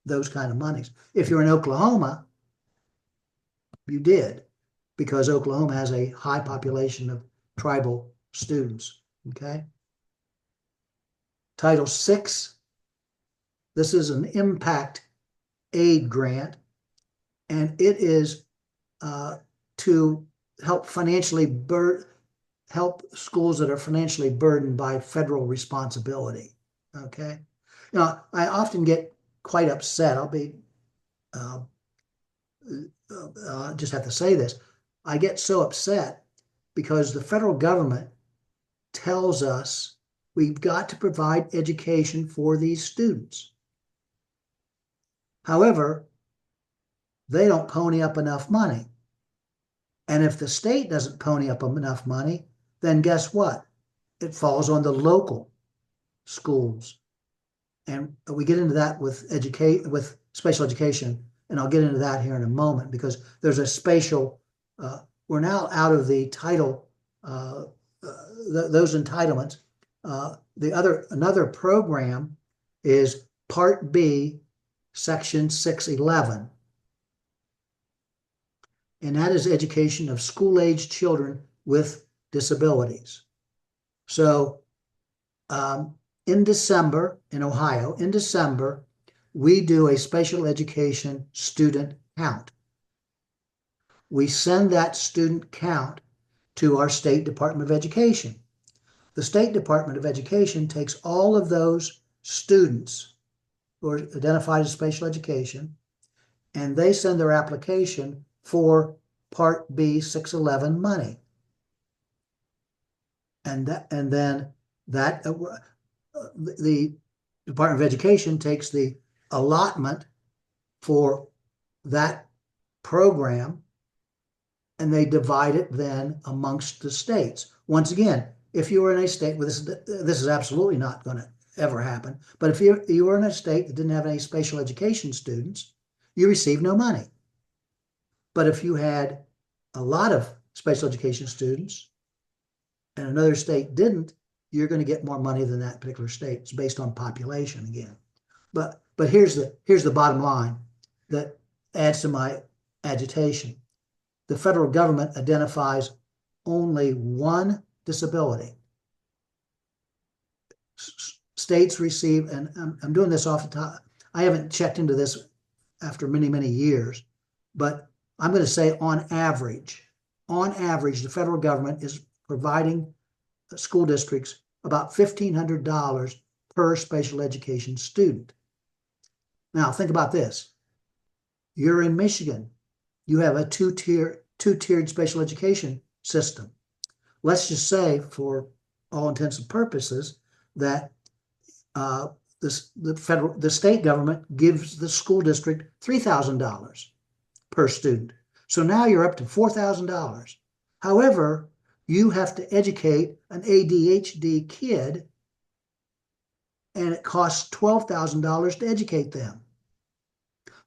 [SPEAKER 1] those kind of monies. If you're in Oklahoma, you did, because Oklahoma has a high population of tribal students. Okay. Title VI, this is an impact aid grant, and it is to help help schools that are financially burdened by federal responsibility. Okay. I often get quite upset. I'll be, just have to say this. I get so upset because the federal government tells us we've got to provide education for these students. However, they don't pony up enough money. And if the state doesn't pony up enough money, then guess what? It falls on the local schools. And we get into that with special education, and I'll get into that here in a moment, because there's a spatial, we're now out of the title, those entitlements. Another program is Part B, Section 611. And that is education of school-age children with disabilities. So in December, in Ohio, we do a special education student count. We send that student count to our State Department of Education. The State Department of Education takes all of those students who are identified as special education, and they send their application for Part B 611 money. And then the Department of Education takes the allotment for that program, and they divide it then amongst the states. Once again, if you were in a state where this is absolutely not going to ever happen, but if you were in a state that didn't have any special education students, you receive no money. But if you had a lot of special education students and another state didn't, you're going to get more money than that particular state. It's based on population again. But here's the bottom line that adds to my agitation. The federal government identifies only one disability. States receive, and I'm doing this off the top, I haven't checked into this after many, many years, but I'm going to say on average, the federal government is providing school districts about $1,500 per special education student. Now, think about this. You're in Michigan. You have a two-tiered special education system. Let's just say, for all intents and purposes, that the state government gives the school district $3,000 per student. So now you're up to $4,000. However, you have to educate an ADHD kid, and it costs $12,000 to educate them.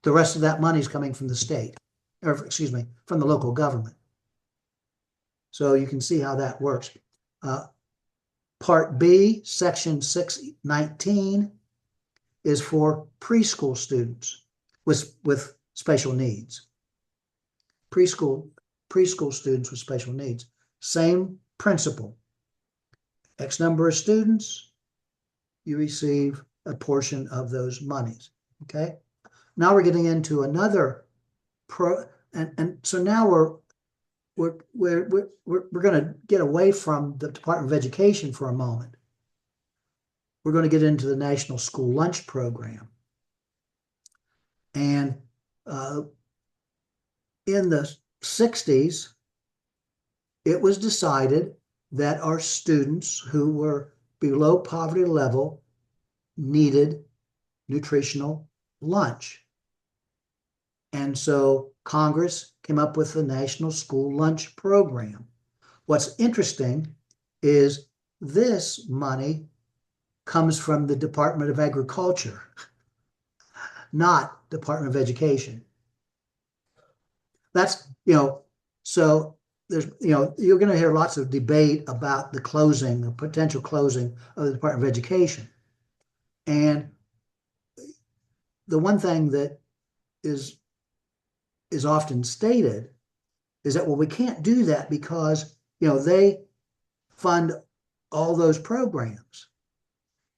[SPEAKER 1] The rest of that money is coming from the state, or excuse me, from the local government. So you can see how that works. Part B, Section 619, is for preschool students with special needs. Preschool students with special needs. Same principle. X number of students, you receive a portion of those monies. Okay. Now we're getting into another and so now we're going to get away from the Department of Education for a moment. We're going to get into the National School Lunch Program. And in the 60s, it was decided that our students who were below poverty level needed nutritional lunch. And so Congress came up with the National School Lunch Program. What's interesting is this money comes from the Department of Agriculture, not Department of Education. That's, so there's, you're going to hear lots of debate about the potential closing of the Department of Education. And the one thing that is often stated is that, well, we can't do that because, they fund all those programs.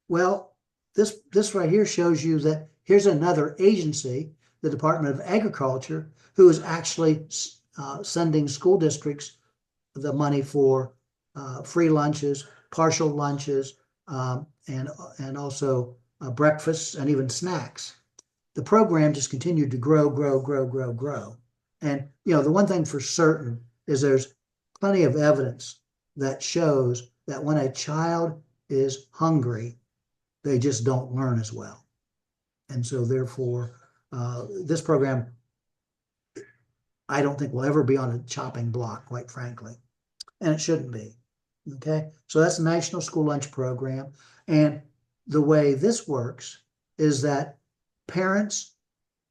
[SPEAKER 1] Well, this right here shows you that here's another agency, the Department of Agriculture, who is actually sending school districts the money for free lunches, partial lunches, and also breakfasts and even snacks. The program just continued to grow. And, the one thing for certain is there's plenty of evidence that shows that when a child is hungry, they just don't learn as well. And so therefore, this program, I don't think will ever be on a chopping block, quite frankly. And it shouldn't be. Okay, so that's the National School Lunch Program. And the way this works is that parents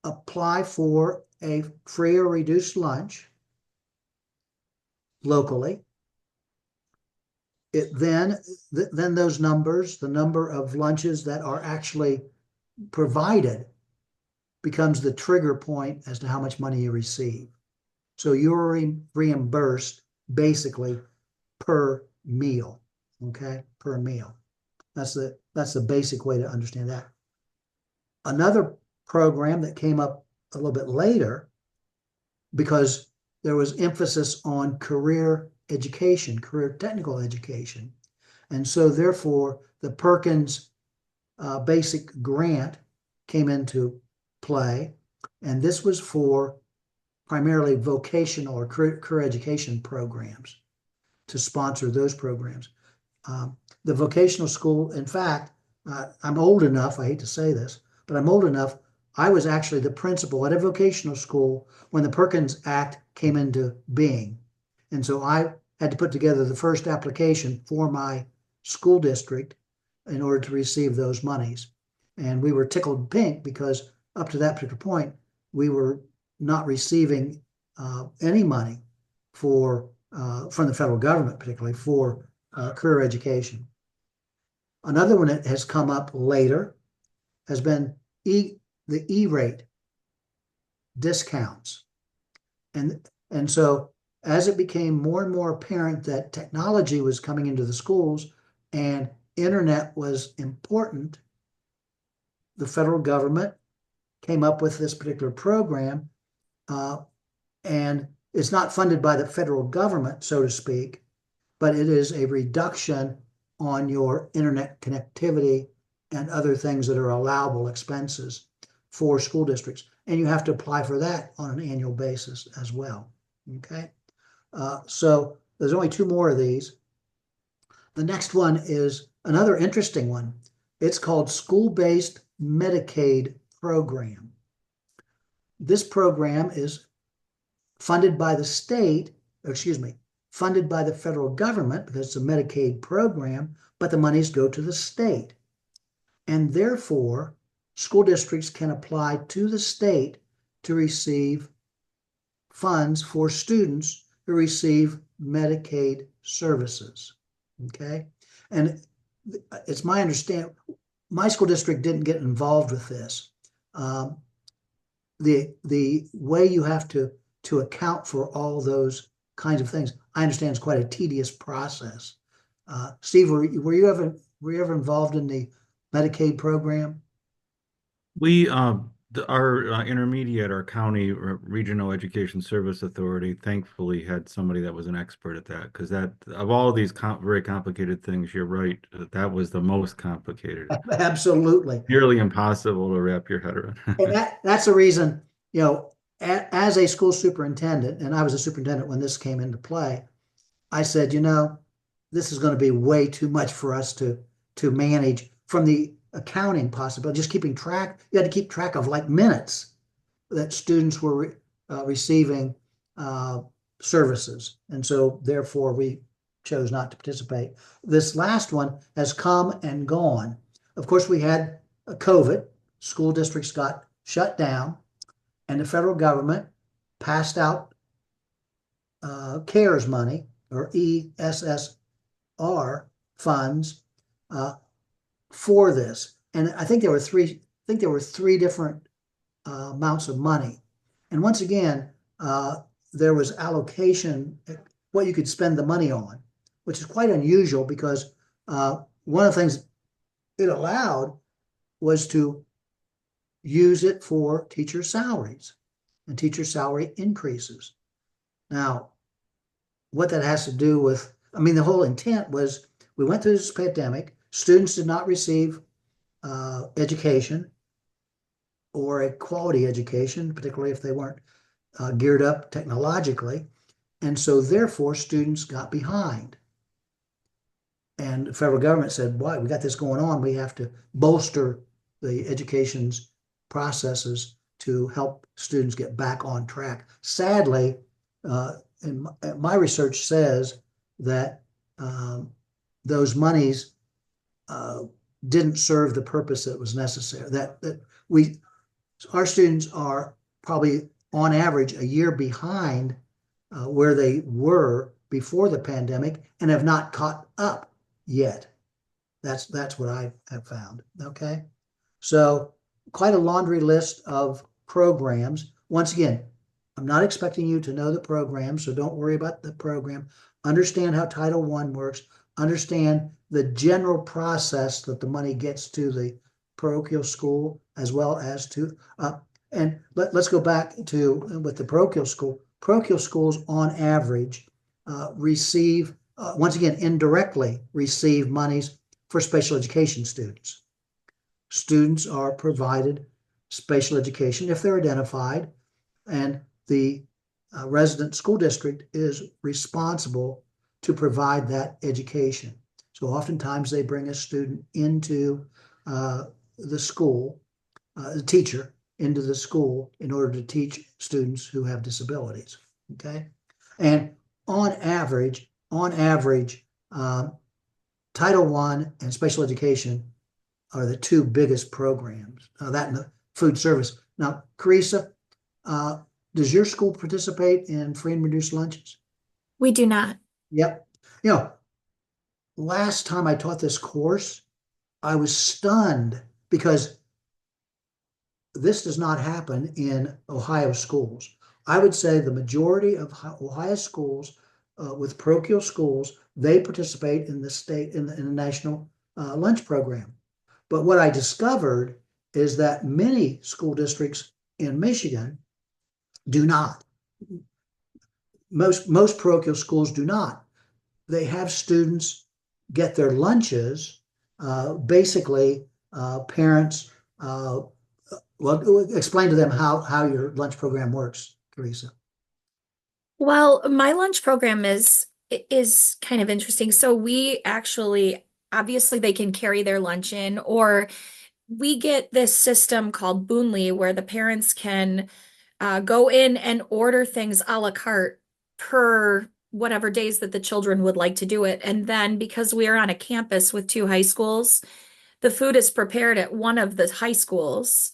[SPEAKER 1] apply for a free or reduced lunch locally. Then those numbers, the number of lunches that are actually provided, becomes the trigger point as to how much money you receive. So you're reimbursed basically per meal, okay, per meal. That's the basic way to understand that. Another program that came up a little bit later, because there was emphasis on career education, career technical education, and so therefore the Perkins basic grant came into play, and this was for primarily vocational or career education programs, to sponsor those programs. The vocational school, in fact, I'm old enough, I hate to say this, but I'm old enough, I was actually the principal at a vocational school when the Perkins Act came into being. And so I had to put together the first application for my school district in order to receive those monies. And we were tickled pink because up to that particular point, we were not receiving any money from the federal government, particularly for career education. Another one that has come up later has been the E-rate discounts. And so as it became more and more apparent that technology was coming into the schools and internet was important, the federal government came up with this particular program, and it's not funded by the federal government, so to speak, but it is a reduction on your internet connectivity and other things that are allowable expenses for school districts. And you have to apply for that on an annual basis as well. Okay. So there's only two more of these. The next one is another interesting one. It's called School-Based Medicaid Program. This program is funded by the state, funded by the federal government because it's a Medicaid program, but the monies go to the state. And therefore, school districts can apply to the state to receive funds for students who receive Medicaid services. Okay. And it's my understanding, my school district didn't get involved with this. The way you have to account for all those kinds of things, I understand it's quite a tedious process. Steve, were you ever involved in the Medicaid program?
[SPEAKER 2] We, our intermediate, our county regional education service authority, thankfully had somebody that was an expert at that, because that of all these very complicated things, you're right, that was the most complicated.
[SPEAKER 1] Absolutely.
[SPEAKER 2] Nearly impossible to wrap your head around.
[SPEAKER 1] And that's the reason, as a school superintendent, and I was a superintendent when this came into play, I said, this is going to be way too much for us to manage from the accounting possibility, just keeping track. You had to keep track of like minutes that students were receiving services. And so therefore we chose not to participate. This last one has come and gone. Of course, we had COVID, school districts got shut down, and the federal government passed out CARES money, or ESSR funds, for this. And I think there were three different amounts of money. And once again, there was allocation, what you could spend the money on, which is quite unusual because one of the things it allowed was to use it for teacher salaries and teacher salary increases. Now, what that has to do with, I mean, the whole intent was we went through this pandemic, students did not receive education or a quality education, particularly if they weren't geared up technologically. And so therefore students got behind. And the federal government said, "Why? We got this going on. We have to bolster the education's processes to help students get back on track." Sadly, and my research says that those monies didn't serve the purpose that was necessary. That our students are probably on average a year behind where they were before the pandemic and have not caught up yet. That's what I have found. Okay, so quite a laundry list of programs. Once again, I'm not expecting you to know the program, so don't worry about the program. Understand how Title I works. Understand the general process that the money gets to the parochial school as well as to and let's go back to with the parochial school. Parochial schools on average receive once again indirectly receive monies for special education students. Students are provided special education if they're identified, and the resident school district is responsible to provide that education. So oftentimes they bring a student into the school, the teacher into the school in order to teach students who have disabilities. Okay, and on average, Title I and special education are the two biggest programs. That and the food service. Now, Carissa, does your school participate in free and reduced lunches?
[SPEAKER 3] We do not.
[SPEAKER 1] Yep. You know, last time I taught this course, I was stunned because this does not happen in Ohio schools. I would say the majority of Ohio schools with parochial schools, they participate in the state, in the national lunch program. But what I discovered is that many school districts in Michigan do not. Most parochial schools do not. They have students get their lunches, basically parents, well, explain to them how your lunch program works, Teresa.
[SPEAKER 3] Well, my lunch program is kind of interesting. So we actually, obviously they can carry their lunch in, or we get this system called Boonly where the parents can go in and order things a la carte per whatever days that the children would like to do it. And then because we are on a campus with two high schools, the food is prepared at one of the high schools,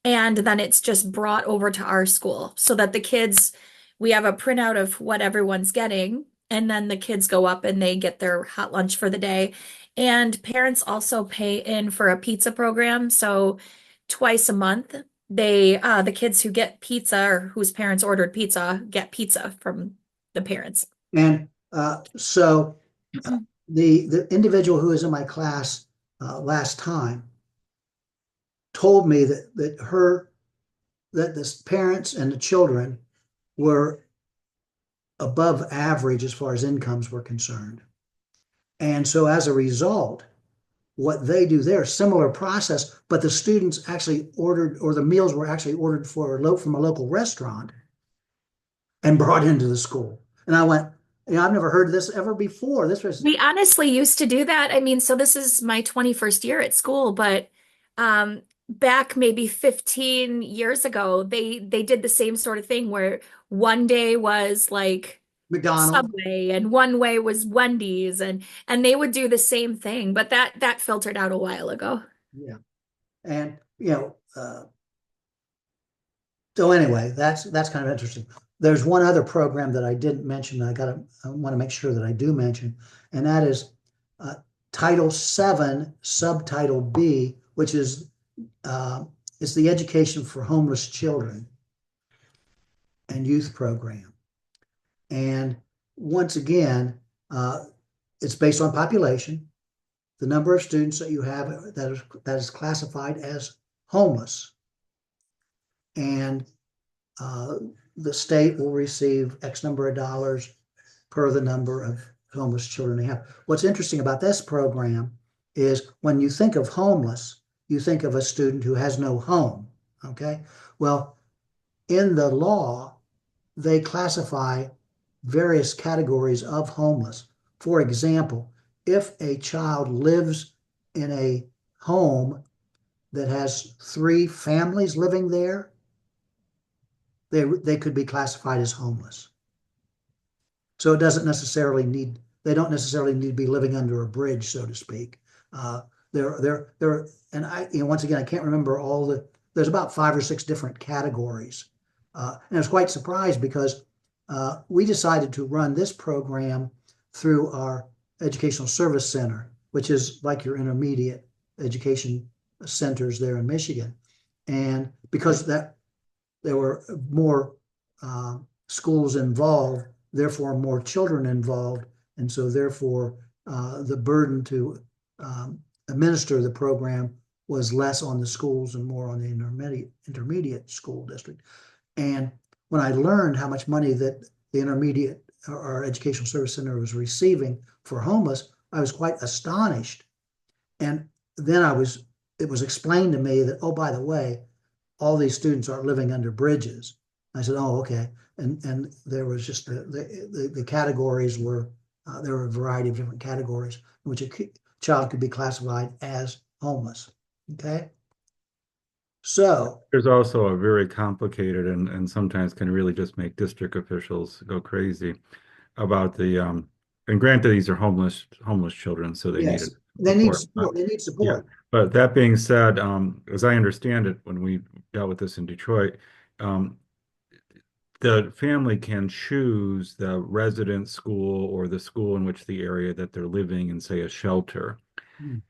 [SPEAKER 3] and then it's just brought over to our school so that the kids, we have a printout of what everyone's getting, and then the kids go up and they get their hot lunch for the day. And parents also pay in for a pizza program. So twice a month, the kids who get pizza or whose parents ordered pizza get pizza from the parents.
[SPEAKER 1] And so the individual who was in my class last time told me that the parents and the children were above average as far as incomes were concerned. And so as a result, what they do there, similar process, but the students actually ordered, or the meals were actually ordered from a local restaurant and brought into the school. And I went, I've never heard of this ever before.
[SPEAKER 3] We honestly used to do that. I mean, so this is my 21st year at school, but back maybe 15 years ago, they did the same sort of thing where one day was like
[SPEAKER 1] McDonald's,
[SPEAKER 3] Subway, and one way was Wendy's, and they would do the same thing, but that filtered out a while ago.
[SPEAKER 1] Yeah. And so anyway, that's kind of interesting. There's one other program that I didn't mention. I want to make sure that I do mention, and that is Title VII, Subtitle B, which is the Education for Homeless Children and Youth Program. And once again, it's based on population, the number of students that you have that is classified as homeless. And the state will receive X number of dollars per the number of homeless children they have. What's interesting about this program is when you think of homeless, you think of a student who has no home. Okay. Well, in the law, they classify various categories of homeless. For example, if a child lives in a home that has 3 families living there, they could be classified as homeless. So it doesn't necessarily need, they don't necessarily need to be living under a bridge, so to speak. And once again, I can't remember there's about 5 or 6 different categories. And I was quite surprised because we decided to run this program through our Educational Service Center, which is like your intermediate education centers there in Michigan. And because there were more schools involved, therefore more children involved, and so therefore the burden to administer the program was less on the schools and more on the intermediate school district. And when I learned how much money that the intermediate or Educational Service Center was receiving for homeless, I was quite astonished. And then it was explained to me that, oh, by the way, all these students aren't living under bridges. I said, oh, okay. And there was just the categories were, there were a variety of different categories in which a child could be classified as homeless. Okay. So
[SPEAKER 2] There's also a very complicated and sometimes can really just make district officials go crazy about and granted, these are homeless children, so they
[SPEAKER 1] yes,
[SPEAKER 2] need
[SPEAKER 1] support. They need
[SPEAKER 2] Yeah,
[SPEAKER 1] support.
[SPEAKER 2] but that being said, as I understand it, when we dealt with this in Detroit, the family can choose the resident school or the school in which the area that they're living in, say, a shelter.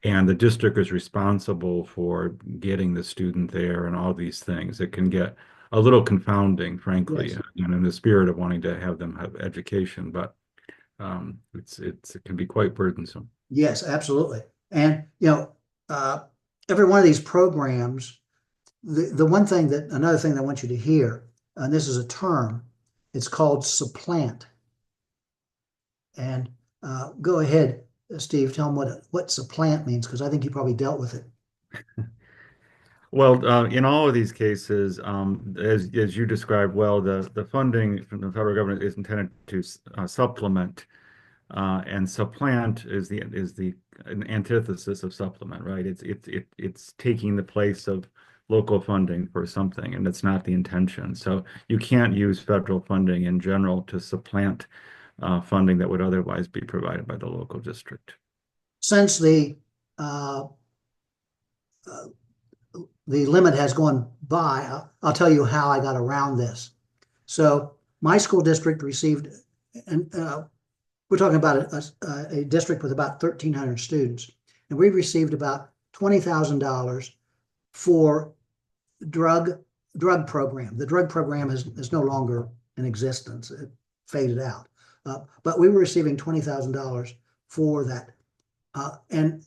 [SPEAKER 2] And the district is responsible for getting the student there and all these things. It can get a little confounding, frankly,
[SPEAKER 1] Yes.
[SPEAKER 2] and in the spirit of wanting to have them have education, but it can be quite burdensome.
[SPEAKER 1] Yes, absolutely. And every one of these programs, another thing that I want you to hear, and this is a term, it's called supplant. And go ahead, Steve, tell them what supplant means, because I think you probably dealt with it.
[SPEAKER 2] Well, in all of these cases, as you described well, the funding from the federal government is intended to supplement, and supplant is the an antithesis of supplement, right? It's taking the place of local funding for something, and it's not the intention. So you can't use federal funding in general to supplant funding that would otherwise be provided by the local district.
[SPEAKER 1] Since the limit has gone by, I'll tell you how I got around this. So my school district received, and we're talking about a district with about 1,300 students, and we received about $20,000 for drug program. The drug program is no longer in existence. It faded out. But we were receiving $20,000 for that. And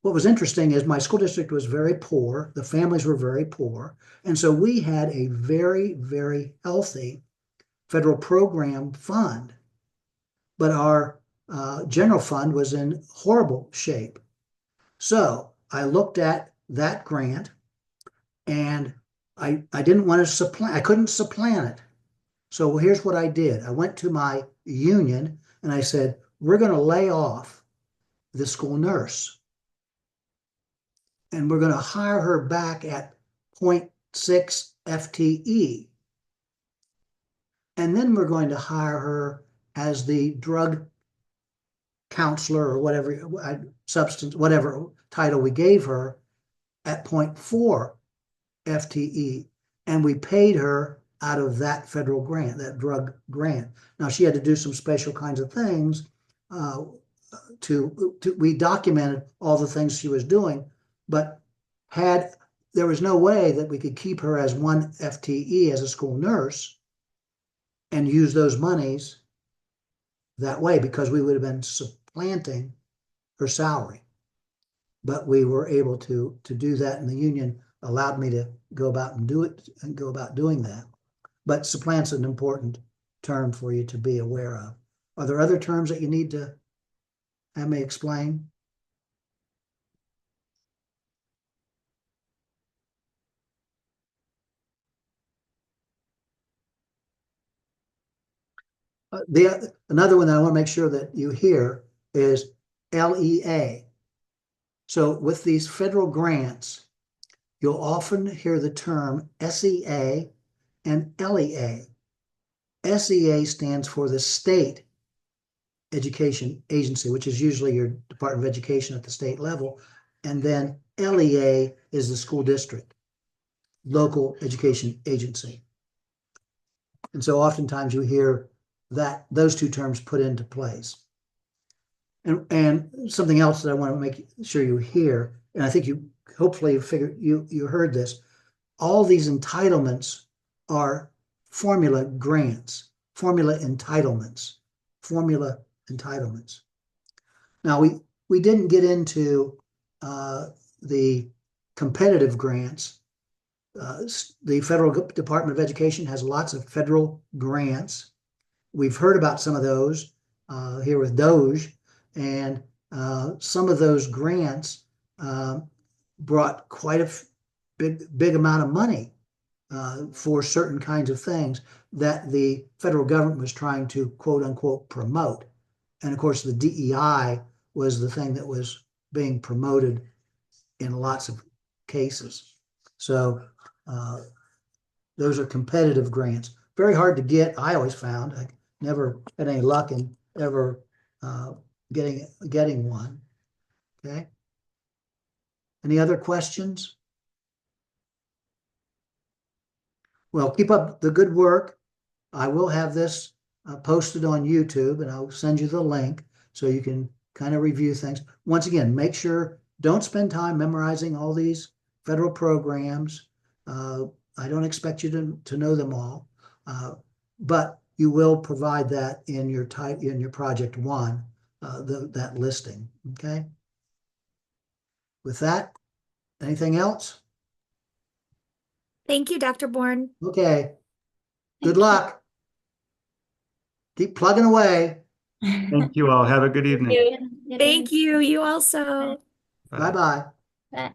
[SPEAKER 1] what was interesting is my school district was very poor. The families were very poor. And so we had a very, very healthy federal program fund. But our general fund was in horrible shape. So I looked at that grant and I didn't want to supplant, I couldn't supplant it. So here's what I did. I went to my union and I said, we're going to lay off the school nurse. And we're going to hire her back at 0.6 FTE. And then we're going to hire her as the drug counselor or whatever substance, whatever title we gave her at 0.4 FTE. And we paid her out of that federal grant, that drug grant. Now she had to do some special kinds of things. We documented all the things she was doing, but there was no way that we could keep her as 1 FTE as a school nurse and use those monies that way, because we would have been supplanting her salary. But we were able to do that, and the union allowed me to go about and do it and go about doing that. But supplant's an important term for you to be aware of. Are there other terms that you need to have me explain? Another one that I want to make sure that you hear is LEA. So with these federal grants, you'll often hear the term SEA and LEA. SEA stands for the State Education Agency, which is usually your Department of Education at the state level. And then LEA is the school district, local education agency. And so oftentimes you hear that those two terms put into place. And something else that I want to make sure you hear, and I think you hopefully you heard this, all these entitlements are formula grants, formula entitlements. Now we didn't get into the competitive grants. The Federal Department of Education has lots of federal grants. We've heard about some of those here with Doge, and some of those grants brought quite a big amount of money for certain kinds of things that the federal government was trying to quote unquote promote. And of course, the DEI was the thing that was being promoted in lots of cases. So those are competitive grants. Very hard to get, I always found. I never had any luck in ever getting one. Okay. Any other questions? Well, keep up the good work. I will have this posted on YouTube, and I'll send you the link so you can kind of review things. Once again, make sure don't spend time memorizing all these federal programs. I don't expect you to know them all, but you will provide that in your project one, that listing. Okay. With that, anything else?
[SPEAKER 3] Thank you, Dr. Bourne.
[SPEAKER 1] Okay. Good luck. Keep plugging away.
[SPEAKER 2] Thank you all. Have a good evening.
[SPEAKER 4] You.
[SPEAKER 3] Thank you. You also.
[SPEAKER 1] Bye-bye.
[SPEAKER 4] Bye.